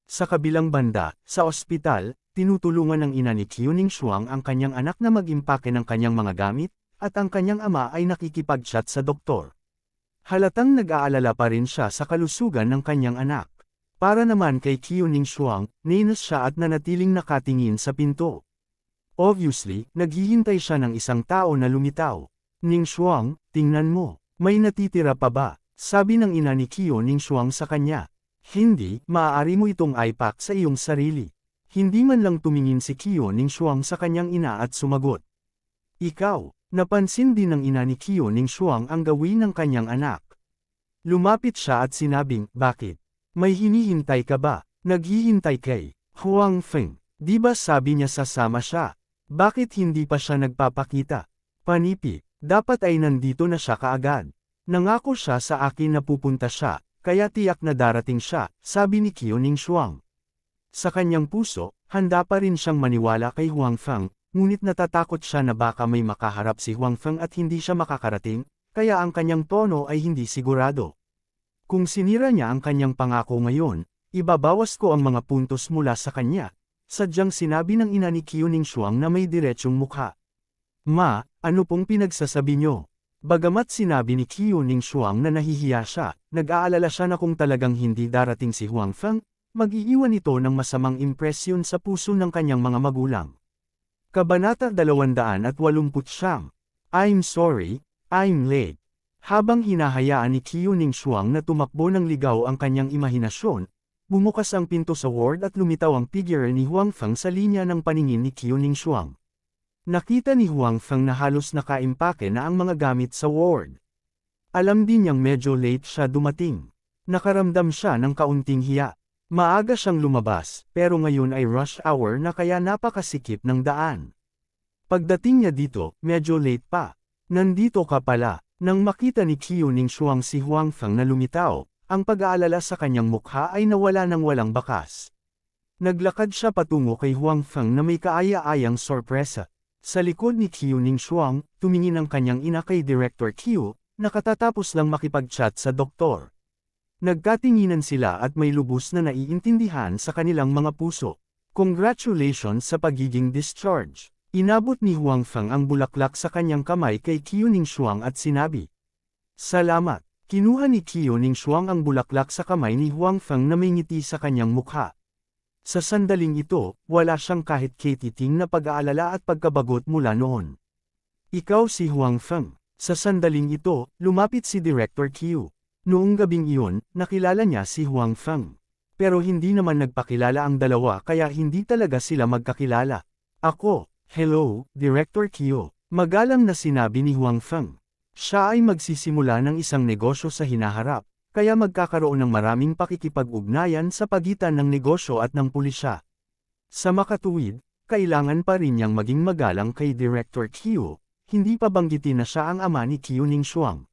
Speaker 1: Sa kabilang banda, sa ospital, tinutulungan ng ina ni Qiuning Shuang ang kanyang anak na mag-impake ng kanyang mga gamit, at ang kanyang ama ay nakikipag-chat sa doktor. Halatang nag-aalala pa rin siya sa kalusugan ng kanyang anak. Para naman kay Qiuning Shuang, nainis siya at nanatiling nakatingin sa pinto. Obviously, naghihintay siya ng isang tao na lumitaw. Ning Shuang, tingnan mo, may natitira pa ba? Sabi ng ina ni Qiuning Shuang sa kanya. Hindi, maaari mo itong ipack sa iyong sarili. Hindi man lang tumingin si Qiuning Shuang sa kanyang ina at sumagot. Ikaw, napansin din ng ina ni Qiuning Shuang ang gawin ng kanyang anak. Lumapit siya at sinabing, bakit? May hinihintay ka ba? Naghihintay kay Huang Feng. Di ba sabi niya sasama siya? Bakit hindi pa siya nagpapakita? Panipi, dapat ay nandito na siya kaagad. Nangako siya sa akin na pupunta siya. Kaya tiyak na darating siya, sabi ni Qiuning Shuang. Sa kanyang puso, handa pa rin siyang maniwala kay Huang Feng, ngunit natatakot siya na baka may makaharap si Huang Feng at hindi siya makakarating, kaya ang kanyang tono ay hindi sigurado. Kung sinira niya ang kanyang pangako ngayon, ibabawas ko ang mga puntos mula sa kanya, sadyang sinabi ng ina ni Qiuning Shuang na may diretsyong mukha. Ma, ano pong pinagsasabi niyo? Bagamat sinabi ni Qiuning Shuang na nahihiya siya, nag-aalala siya na kung talagang hindi darating si Huang Feng, mag-iiwan ito ng masamang impresyon sa puso ng kanyang mga magulang. Kabanata 289. I'm sorry, I'm late. Habang hinahayaan ni Qiuning Shuang na tumakbo ng ligaw ang kanyang imahinasyon, bumukas ang pinto sa ward at lumitaw ang figure ni Huang Feng sa linya ng paningin ni Qiuning Shuang. Nakita ni Huang Feng na halos nakaimpake na ang mga gamit sa ward. Alam din niyang medyo late siya dumating. Nakaramdam siya ng kaunting hiya. Maaga siyang lumabas, pero ngayon ay rush hour na kaya napakasikip ng daan. Pagdating niya dito, medyo late pa. Nandito ka pala. Nang makita ni Qiuning Shuang si Huang Feng na lumitaw, ang pag-aalala sa kanyang mukha ay nawala ng walang bakas. Naglakad siya patungo kay Huang Feng na may kaaya-ayang sorpresa. Sa likod ni Qiuning Shuang, tumingin ang kanyang ina kay Director Qiu, na katatapos lang makipag-chat sa doktor. Nagkatinginan sila at may lubos na naiintindihan sa kanilang mga puso. Congratulations sa pagiging discharge. Inabot ni Huang Feng ang bulaklak sa kanyang kamay kay Qiuning Shuang at sinabi. Salamat. Kinuha ni Qiuning Shuang ang bulaklak sa kamay ni Huang Feng na may ngiti sa kanyang mukha. Sa sandaling ito, wala siyang kahit katiting na pag-aalala at pagkabagot mula noon. Ikaw si Huang Feng. Sa sandaling ito, lumapit si Director Qiu. Noong gabing iyon, nakilala niya si Huang Feng. Pero hindi naman nagpakilala ang dalawa kaya hindi talaga sila magkakilala. Ako, hello, Director Qiu. Magalang na sinabi ni Huang Feng. Siya ay magsisimula ng isang negosyo sa hinaharap. Kaya magkakaroon ng maraming pakikipag-ugnayan sa pagitan ng negosyo at ng pulisya. Sa makatuwid, kailangan pa rin niyang maging magalang kay Director Qiu, hindi pa banggitin na siya ang ama ni Qiuning Shuang.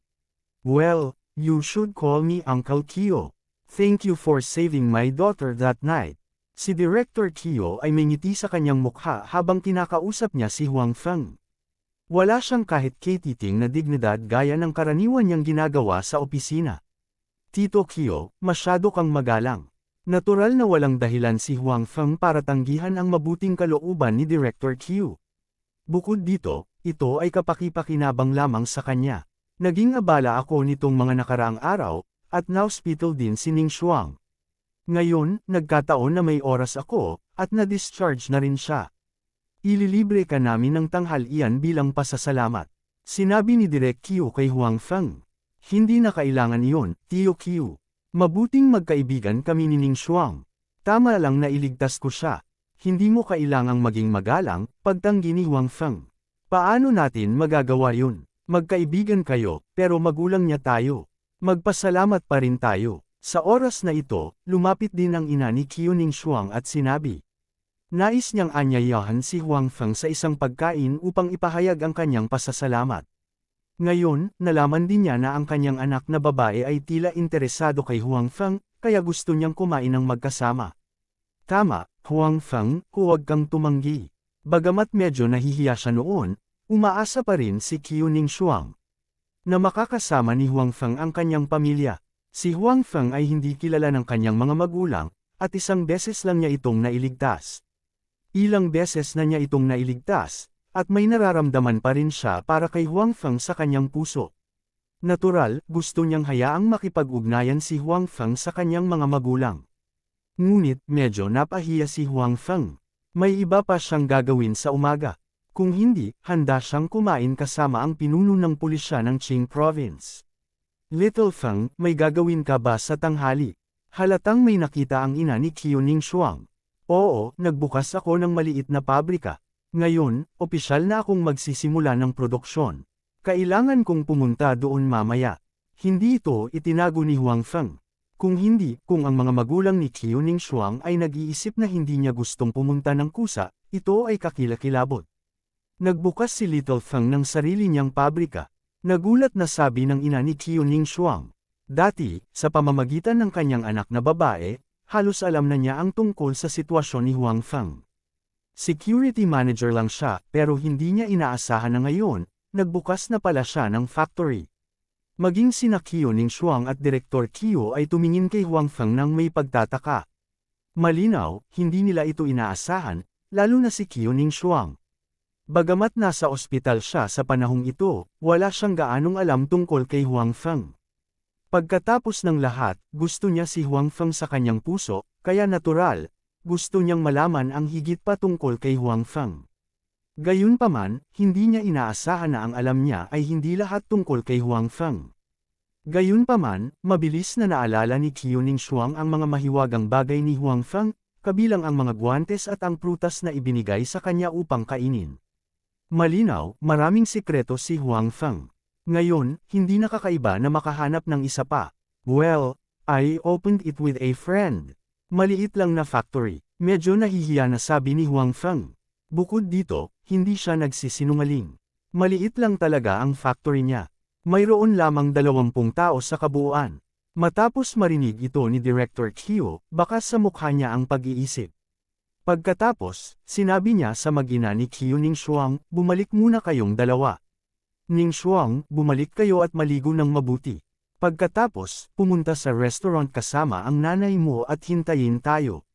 Speaker 1: Well, you should call me Uncle Qiu. Thank you for saving my daughter that night. Si Director Qiu ay may ngiti sa kanyang mukha habang kinakausap niya si Huang Feng. Wala siyang kahit katiting na dignidad gaya ng karaniwan niyang ginagawa sa opisina. Tito Qiu, masyado kang magalang. Natural na walang dahilan si Huang Feng para tanggihan ang mabuting kalooban ni Director Q. Bukod dito, ito ay kapaki-pakinabang lamang sa kanya. Naging abala ako nitong mga nakaraang araw, at na-hospital din si Ning Xuang. Ngayon, nagkataon na may oras ako, at na-discharge na rin siya. Ililibre ka namin ng tanghalian bilang pasasalamat. Sinabi ni Direk Q kay Huang Feng. Hindi na kailangan iyon, Tio Q. Mabuting magkaibigan kami ni Ning Xuang. Tama lang na iligtas ko siya. Hindi mo kailangang maging magalang, pagtanggi ni Huang Feng. Paano natin magagawa yun? Magkaibigan kayo, pero magulang niya tayo. Magpasalamat pa rin tayo. Sa oras na ito, lumapit din ang ina ni Q Ning Xuang at sinabi. Nais niyang anyayahan si Huang Feng sa isang pagkain upang ipahayag ang kanyang pasasalamat. Ngayon, nalaman din niya na ang kanyang anak na babae ay tila interesado kay Huang Feng, kaya gusto niyang kumain ng magkasama. Tama, Huang Feng, huwag kang tumanggi. Bagamat medyo nahihiya siya noon, umaasa pa rin si Q Ning Xuang na makakasama ni Huang Feng ang kanyang pamilya. Si Huang Feng ay hindi kilala ng kanyang mga magulang, at isang beses lang niya itong nailigtas. Ilang beses na niya itong nailigtas, at may nararamdaman pa rin siya para kay Huang Feng sa kanyang puso. Natural, gusto niyang hayaang makipag-ugnayan si Huang Feng sa kanyang mga magulang. Ngunit, medyo napahiya si Huang Feng. May iba pa siyang gagawin sa umaga. Kung hindi, handa siyang kumain kasama ang pinuno ng pulisya ng Qing Province. Little Feng, may gagawin ka ba sa tanghali? Halatang may nakita ang ina ni Q Ning Xuang. Oo, nagbukas ako ng maliit na pabrika. Ngayon, opisyal na akong magsisimula ng produksyon. Kailangan kong pumunta doon mamaya. Hindi ito itinago ni Huang Feng. Kung hindi, kung ang mga magulang ni Q Ning Xuang ay nag-iisip na hindi niya gustong pumunta ng kusa, ito ay kakilakilabot. Nagbukas si Little Feng ng sarili niyang pabrika. Nagulat na sabi ng ina ni Q Ning Xuang. Dati, sa pamamagitan ng kanyang anak na babae, halos alam na niya ang tungkol sa sitwasyon ni Huang Feng. Security manager lang siya, pero hindi niya inaasahan na ngayon, nagbukas na pala siya ng factory. Maging sina Q Ning Xuang at Direktor Q ay tumingin kay Huang Feng nang may pagtataka. Malinaw, hindi nila ito inaasahan, lalo na si Q Ning Xuang. Bagamat nasa ospital siya sa panahong ito, wala siyang gaanong alam tungkol kay Huang Feng. Pagkatapos ng lahat, gusto niya si Huang Feng sa kanyang puso, kaya natural, gusto niyang malaman ang higit pa tungkol kay Huang Feng. Gayunpaman, hindi niya inaasahan na ang alam niya ay hindi lahat tungkol kay Huang Feng. Gayunpaman, mabilis na naalala ni Q Ning Xuang ang mga mahiwagang bagay ni Huang Feng, kabilang ang mga guwantes at ang prutas na ibinigay sa kanya upang kainin. Malinaw, maraming sikreto si Huang Feng. Ngayon, hindi nakakaiba na makahanap ng isa pa. Well, I opened it with a friend. Maliit lang na factory. Medyo nahihiya na sabi ni Huang Feng. Bukod dito, hindi siya nagsisinungaling. Maliit lang talaga ang factory niya. Mayroon lamang 20 tao sa kabuuan. Matapos marinig ito ni Director Q, baka sa mukha niya ang pag-iisip. Pagkatapos, sinabi niya sa mag-ina ni Q Ning Xuang, bumalik muna kayong dalawa. Ning Xuang, bumalik kayo at maligo ng mabuti. Pagkatapos, pumunta sa restaurant kasama ang nanay mo at hintayin tayo.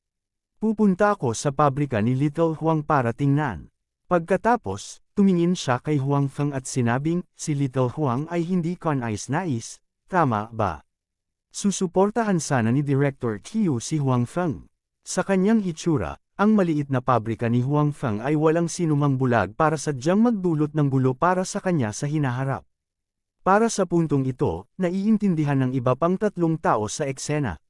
Speaker 1: Pupunta ako sa pabrika ni Little Huang para tingnan. Pagkatapos, tumingin siya kay Huang Feng at sinabing, si Little Huang ay hindi kanais-nais, tama ba? Susuportahan sana ni Director Q si Huang Feng. Sa kanyang hitsura, ang maliit na pabrika ni Huang Feng ay walang sinumang bulag para sadyang magdulot ng gulo para sa kanya sa hinaharap. Para sa puntong ito, naiintindihan ng iba pang 3 tao sa eksena.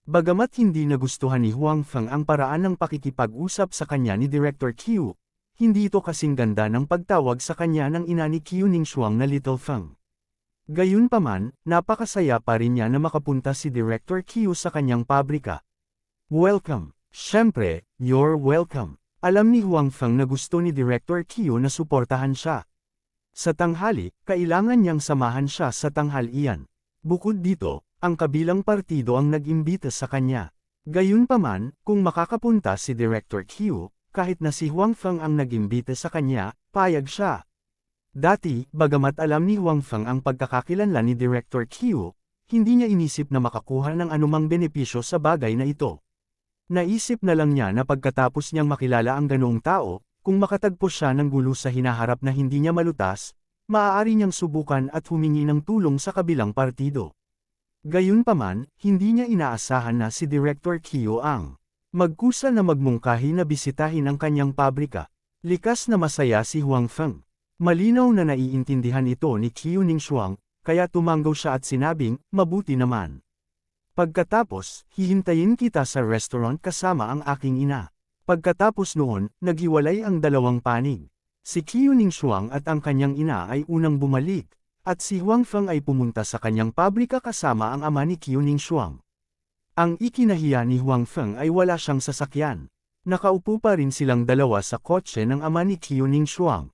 Speaker 1: Bagamat hindi nagustuhan ni Huang Feng ang paraan ng pakikipag-usap sa kanya ni Director Q, hindi ito kasing ganda ng pagtawag sa kanya ng ina ni Q Ning Xuang na Little Feng. Gayunpaman, napakasaya pa rin niya na makapunta si Director Q sa kanyang pabrika. Welcome. Siyempre, you're welcome. Alam ni Huang Feng na gusto ni Director Q na suportahan siya. Sa tanghali, kailangan niyang samahan siya sa tanghalian. Bukod dito, ang kabilang partido ang nag-imbita sa kanya. Gayunpaman, kung makakapunta si Director Q, kahit na si Huang Feng ang nag-imbita sa kanya, payag siya. Dati, bagamat alam ni Huang Feng ang pagkakakilanlan ni Director Q, hindi niya inisip na makakuha ng anumang benepisyo sa bagay na ito. Naisip na lang niya na pagkatapos niyang makilala ang ganoong tao, kung makatagpo siya ng gulo sa hinaharap na hindi niya malutas, maaari niyang subukan at humingi ng tulong sa kabilang partido. Gayunpaman, hindi niya inaasahan na si Director Kyo ang magkusa na magmungkahi na bisitahin ang kanyang pabrika. Likas na masaya si Huang Feng. Malinaw na naiintindihan ito ni Kyo Ningxuang, kaya tumanggaw siya at sinabing, mabuti naman. Pagkatapos, hihintayin kita sa restaurant kasama ang aking ina. Pagkatapos noon, naghiwalay ang dalawang panig. Si Kyo Ningxuang at ang kanyang ina ay unang bumalik, at si Huang Feng ay pumunta sa kanyang pabrika kasama ang ama ni Kyo Ningxuang. Ang ikinahiya ni Huang Feng ay wala siyang sasakyan. Nakaupo pa rin silang dalawa sa kotse ng ama ni Kyo Ningxuang.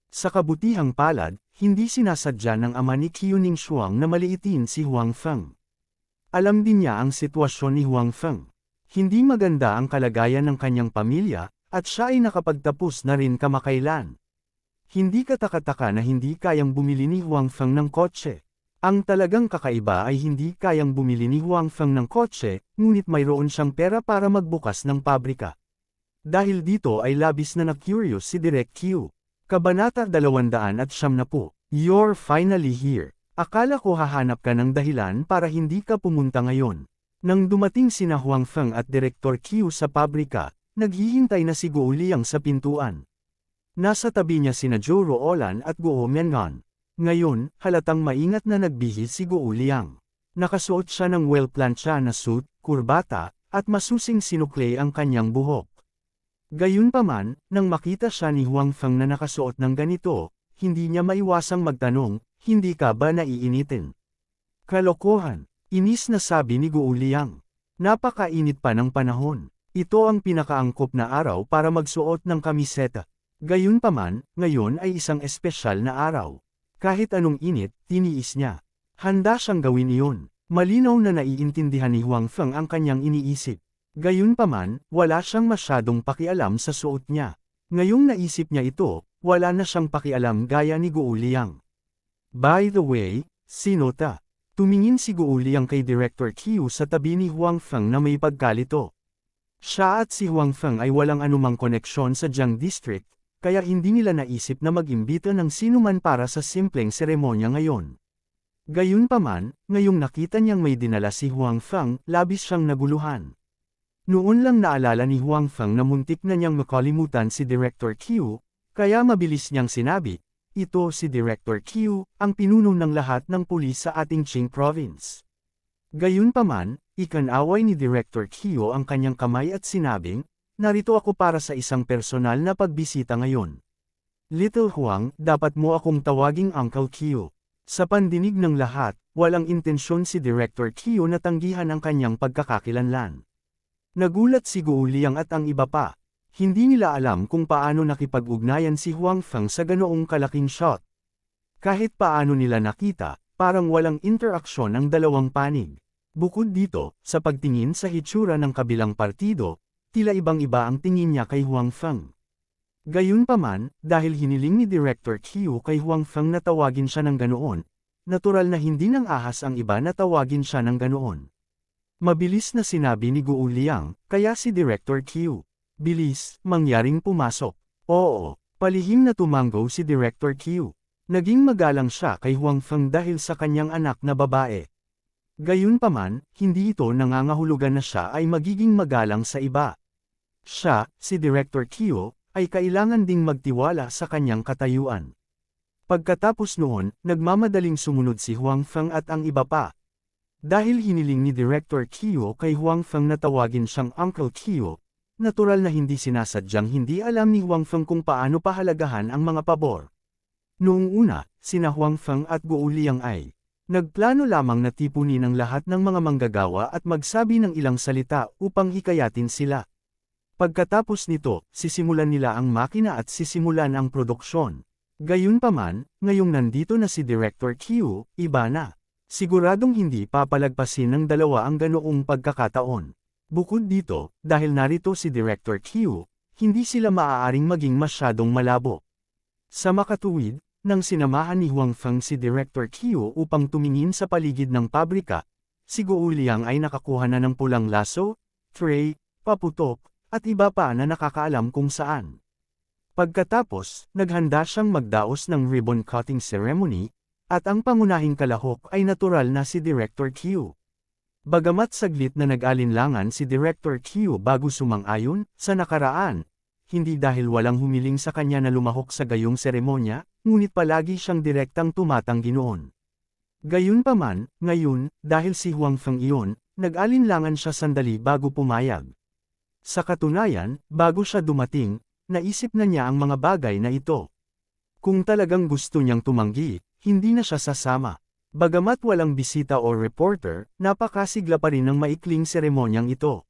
Speaker 1: Sa kabutihang palad, hindi sinasadya ng ama ni Kyo Ningxuang na maliitin si Huang Feng. Alam din niya ang sitwasyon ni Huang Feng. Hindi maganda ang kalagayan ng kanyang pamilya, at siya ay nakapagtapos na rin kamakailan. Hindi katakataka na hindi kayang bumili ni Huang Feng ng kotse. Ang talagang kakaiba ay hindi kayang bumili ni Huang Feng ng kotse, ngunit mayroon siyang pera para magbukas ng pabrika. Dahil dito ay labis na na-curious si Direk Q. Kabanata 270. You're finally here. Akala ko hahanap ka ng dahilan para hindi ka pumunta ngayon. Nang dumating sina Huang Feng at Direktor Q sa pabrika, naghihintay na si Guo Liang sa pintuan. Nasa tabi niya sina Zhou Ruolan at Guo Miangan. Ngayon, halatang maingat na nagbihis si Guo Liang. Nakasuot siya ng well-plancha na suit, kurbata, at masusing sinukle ang kanyang buhok. Gayunpaman, nang makita siya ni Huang Feng na nakasuot ng ganito, hindi niya maiwasang magtanong, hindi ka ba naiinitin? Kalokohan, inis na sabi ni Guo Liang. Napakainit pa ng panahon. Ito ang pinakaangkop na araw para magsuot ng kamiseta. Gayunpaman, ngayon ay isang espesyal na araw. Kahit anong init, tiniis niya. Handa siyang gawin iyon. Malinaw na naiintindihan ni Huang Feng ang kanyang iniisip. Gayunpaman, wala siyang masyadong pakialam sa suot niya. Ngayong naisip niya ito, wala na siyang pakialam gaya ni Guo Liang. By the way, sino ta? Tumingin si Guo Liang kay Director Q sa tabi ni Huang Feng na may pagkalito. Siya at si Huang Feng ay walang anumang koneksyon sa Jiang District, kaya hindi nila naisip na mag-imbita ng sinuman para sa simpleng seremonya ngayon. Gayunpaman, ngayong nakita niyang may dinala si Huang Feng, labis siyang naguluhan. Noon lang naalala ni Huang Feng na muntik na niyang makalimutan si Director Q, kaya mabilis niyang sinabi, ito si Director Q, ang pinuno ng lahat ng pulis sa ating Qing Province. Gayunpaman, ikanaway ni Director Q ang kanyang kamay at sinabing, narito ako para sa isang personal na pagbisita ngayon. Little Huang, dapat mo akong tawaging Uncle Q. Sa pandinig ng lahat, walang intensyon si Director Q na tanggihan ang kanyang pagkakakilanlan. Nagulat si Guo Liang at ang iba pa. Hindi nila alam kung paano nakipag-ugnayan si Huang Feng sa ganoong kalaking shot. Kahit paano nila nakita, parang walang interaksyon ang dalawang panig. Bukod dito, sa pagtingin sa hitsura ng kabilang partido, tila ibang-iba ang tingin niya kay Huang Feng. Gayunpaman, dahil hiniling ni Director Q kay Huang Feng na tawagin siya ng ganoon, natural na hindi nang ahas ang iba na tawagin siya ng ganoon. Mabilis na sinabi ni Guo Liang, kaya si Director Q. Bilis, mangyaring pumasok. Oo, palihim na tumanggo si Director Q. Naging magalang siya kay Huang Feng dahil sa kanyang anak na babae. Gayunpaman, hindi ito nangangahulugan na siya ay magiging magalang sa iba. Siya, si Director Q, ay kailangan ding magtiwala sa kanyang katayuan. Pagkatapos noon, nagmamadaling sumunod si Huang Feng at ang iba pa. Dahil hiniling ni Director Q kay Huang Feng na tawagin siyang Uncle Q, natural na hindi sinasadyang hindi alam ni Huang Feng kung paano pahalagahan ang mga pabor. Noong una, sina Huang Feng at Guo Liang ay nagplano lamang na tipunin ang lahat ng mga manggagawa at magsabi ng ilang salita upang hikayatin sila. Pagkatapos nito, sisimulan nila ang makina at sisimulan ang produksyon. Gayunpaman, ngayong nandito na si Director Q, iba na. Siguradong hindi papalagpasin ng dalawa ang ganoong pagkakataon. Bukod dito, dahil narito si Director Q, hindi sila maaaring maging masyadong malabo. Sa makatuwid, nang sinamahan ni Huang Feng si Director Qiu upang tumingin sa paligid ng pabrika, si Guo Liang ay nakakuha na ng pulang laso, tray, paputok, at iba pa na nakakaalam kung saan. Pagkatapos, naghanda siyang magdaos ng ribbon cutting ceremony, at ang pangunahing kalahok ay natural na si Director Qiu. Bagamat saglit na nag-alinlangan si Director Qiu bago sumang-ayon sa nakaraan, hindi dahil walang humiling sa kanya na lumahok sa gayong seremonya, ngunit palagi siyang direktang tumatanggi noon. Gayunpaman, ngayon, dahil si Huang Feng iyon, nag-alinlangan siya sandali bago pumayag. Sa katunayan, bago siya dumating, naisip na niya ang mga bagay na ito. Kung talagang gusto niyang tumanggi, hindi na siya sasama. Bagamat walang bisita o reporter, napakasigla pa rin ng maikling seremonyang ito.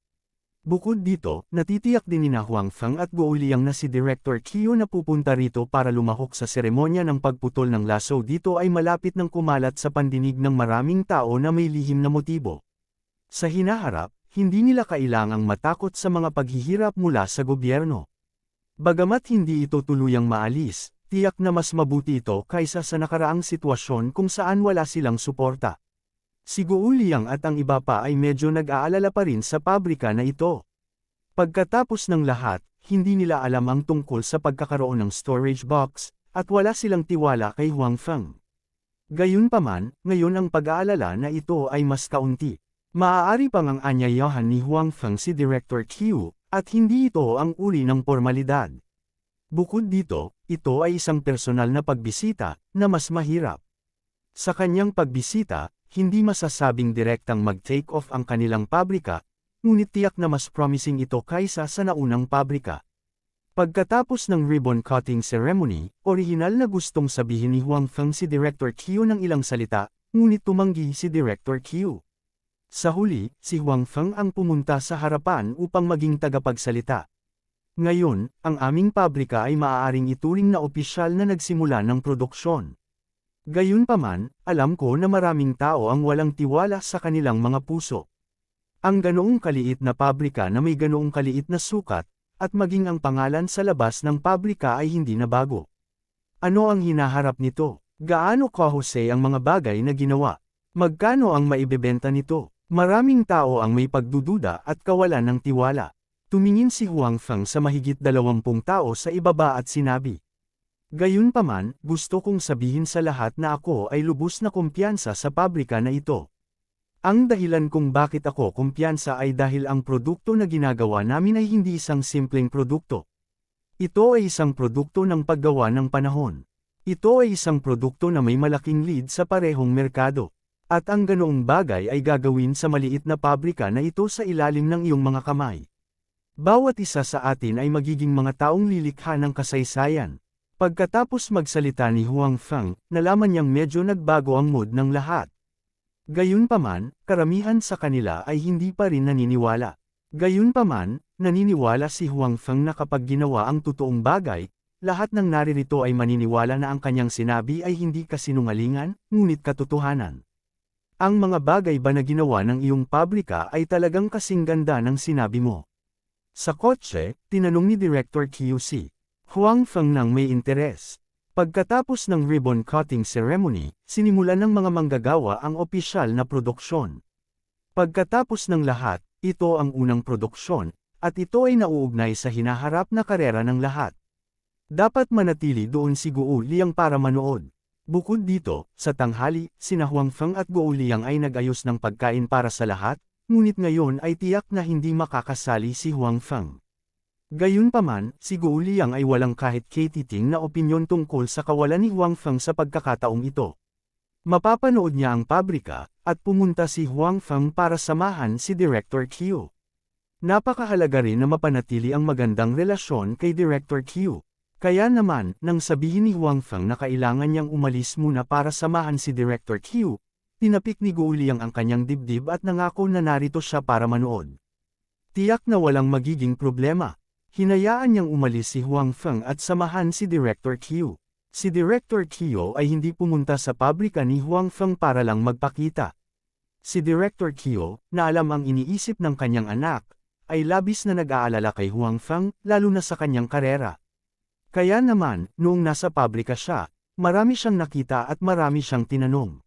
Speaker 1: Bukod dito, natitiyak din ni Huang Feng at Guo Liang na si Director Qiu na pupunta rito para lumahok sa seremonya ng pagputol ng laso dito ay malapit ng kumalat sa pandinig ng maraming tao na may lihim na motibo. Sa hinaharap, hindi nila kailangang matakot sa mga paghihirap mula sa gobyerno. Bagamat hindi ito tuluyang maalis, tiyak na mas mabuti ito kaysa sa nakaraang sitwasyon kung saan wala silang suporta. Si Guo Liang at ang iba pa ay medyo nag-aalala pa rin sa pabrika na ito. Pagkatapos ng lahat, hindi nila alam ang tungkol sa pagkakaroon ng storage box, at wala silang tiwala kay Huang Feng. Gayunpaman, ngayon ang pag-aalala na ito ay mas kaunti. Maaari pang ang anyayahan ni Huang Feng si Director Qiu, at hindi ito ang uri ng formalidad. Bukod dito, ito ay isang personal na pagbisita, na mas mahirap. Sa kanyang pagbisita, hindi masasabing direktang mag-take off ang kanilang pabrika, ngunit tiyak na mas promising ito kaysa sa naunang pabrika. Pagkatapos ng ribbon cutting ceremony, orihinal na gustong sabihin ni Huang Feng si Director Qiu ng ilang salita, ngunit tumanggi si Director Qiu. Sa huli, si Huang Feng ang pumunta sa harapan upang maging tagapagsalita. Ngayon, ang aming pabrika ay maaaring ituring na opisyal na nagsimula ng produksyon. Gayunpaman, alam ko na maraming tao ang walang tiwala sa kanilang mga puso. Ang ganoong kaliit na pabrika na may ganoong kaliit na sukat, at maging ang pangalan sa labas ng pabrika ay hindi na bago. Ano ang hinaharap nito? Gaano kahusay ang mga bagay na ginawa? Magkano ang maibebenta nito? Maraming tao ang may pagdududa at kawalan ng tiwala. Tumingin si Huang Feng sa mahigit 20 tao sa ibaba at sinabi. Gayunpaman, gusto kong sabihin sa lahat na ako ay lubos na kumpiyansa sa pabrika na ito. Ang dahilan kung bakit ako kumpiyansa ay dahil ang produkto na ginagawa namin ay hindi isang simpleng produkto. Ito ay isang produkto ng paggawa ng panahon. Ito ay isang produkto na may malaking lead sa parehong merkado. At ang ganoong bagay ay gagawin sa maliit na pabrika na ito sa ilalim ng iyong mga kamay. Bawat isa sa atin ay magiging mga taong lilikha ng kasaysayan. Pagkatapos magsalita ni Huang Feng, nalaman niyang medyo nagbago ang mood ng lahat. Gayunpaman, karamihan sa kanila ay hindi pa rin naniniwala. Gayunpaman, naniniwala si Huang Feng na kapag ginawa ang totoong bagay, lahat ng naririto ay maniniwala na ang kanyang sinabi ay hindi kasinungalingan, ngunit katotohanan. Ang mga bagay ba na ginawa ng iyong pabrika ay talagang kasing ganda ng sinabi mo? Sa kotse, tinanong ni Director QC. Huang Feng nang may interes. Pagkatapos ng ribbon cutting ceremony, sinimulan ng mga manggagawa ang opisyal na produksyon. Pagkatapos ng lahat, ito ang unang produksyon, at ito ay nauugnay sa hinaharap na karera ng lahat. Dapat manatili doon si Guo Liang para manood. Bukod dito, sa tanghali, sina Huang Feng at Guo Liang ay nag-ayos ng pagkain para sa lahat, ngunit ngayon ay tiyak na hindi makakasali si Huang Feng. Gayunpaman, si Guo Liang ay walang kahit katiting na opinyon tungkol sa kawalan ni Huang Feng sa pagkakataong ito. Mapapanood niya ang pabrika, at pumunta si Huang Feng para samahan si Director Qiu. Napakahalaga rin na mapanatili ang magandang relasyon kay Director Qiu. Kaya naman, nang sabihin ni Huang Feng na kailangan niyang umalis muna para samahan si Director Qiu, tinapik ni Guo Liang ang kanyang dibdib at nangako na narito siya para manood. Tiyak na walang magiging problema. Hinayaan niyang umalis si Huang Feng at samahan si Director Qiu. Si Director Qiu ay hindi pumunta sa pabrika ni Huang Feng para lang magpakita. Si Director Qiu, na alam ang iniisip ng kanyang anak, ay labis na nag-aalala kay Huang Feng, lalo na sa kanyang karera. Kaya naman, noong nasa pabrika siya, Marami siyang nakita at marami siyang tinanong.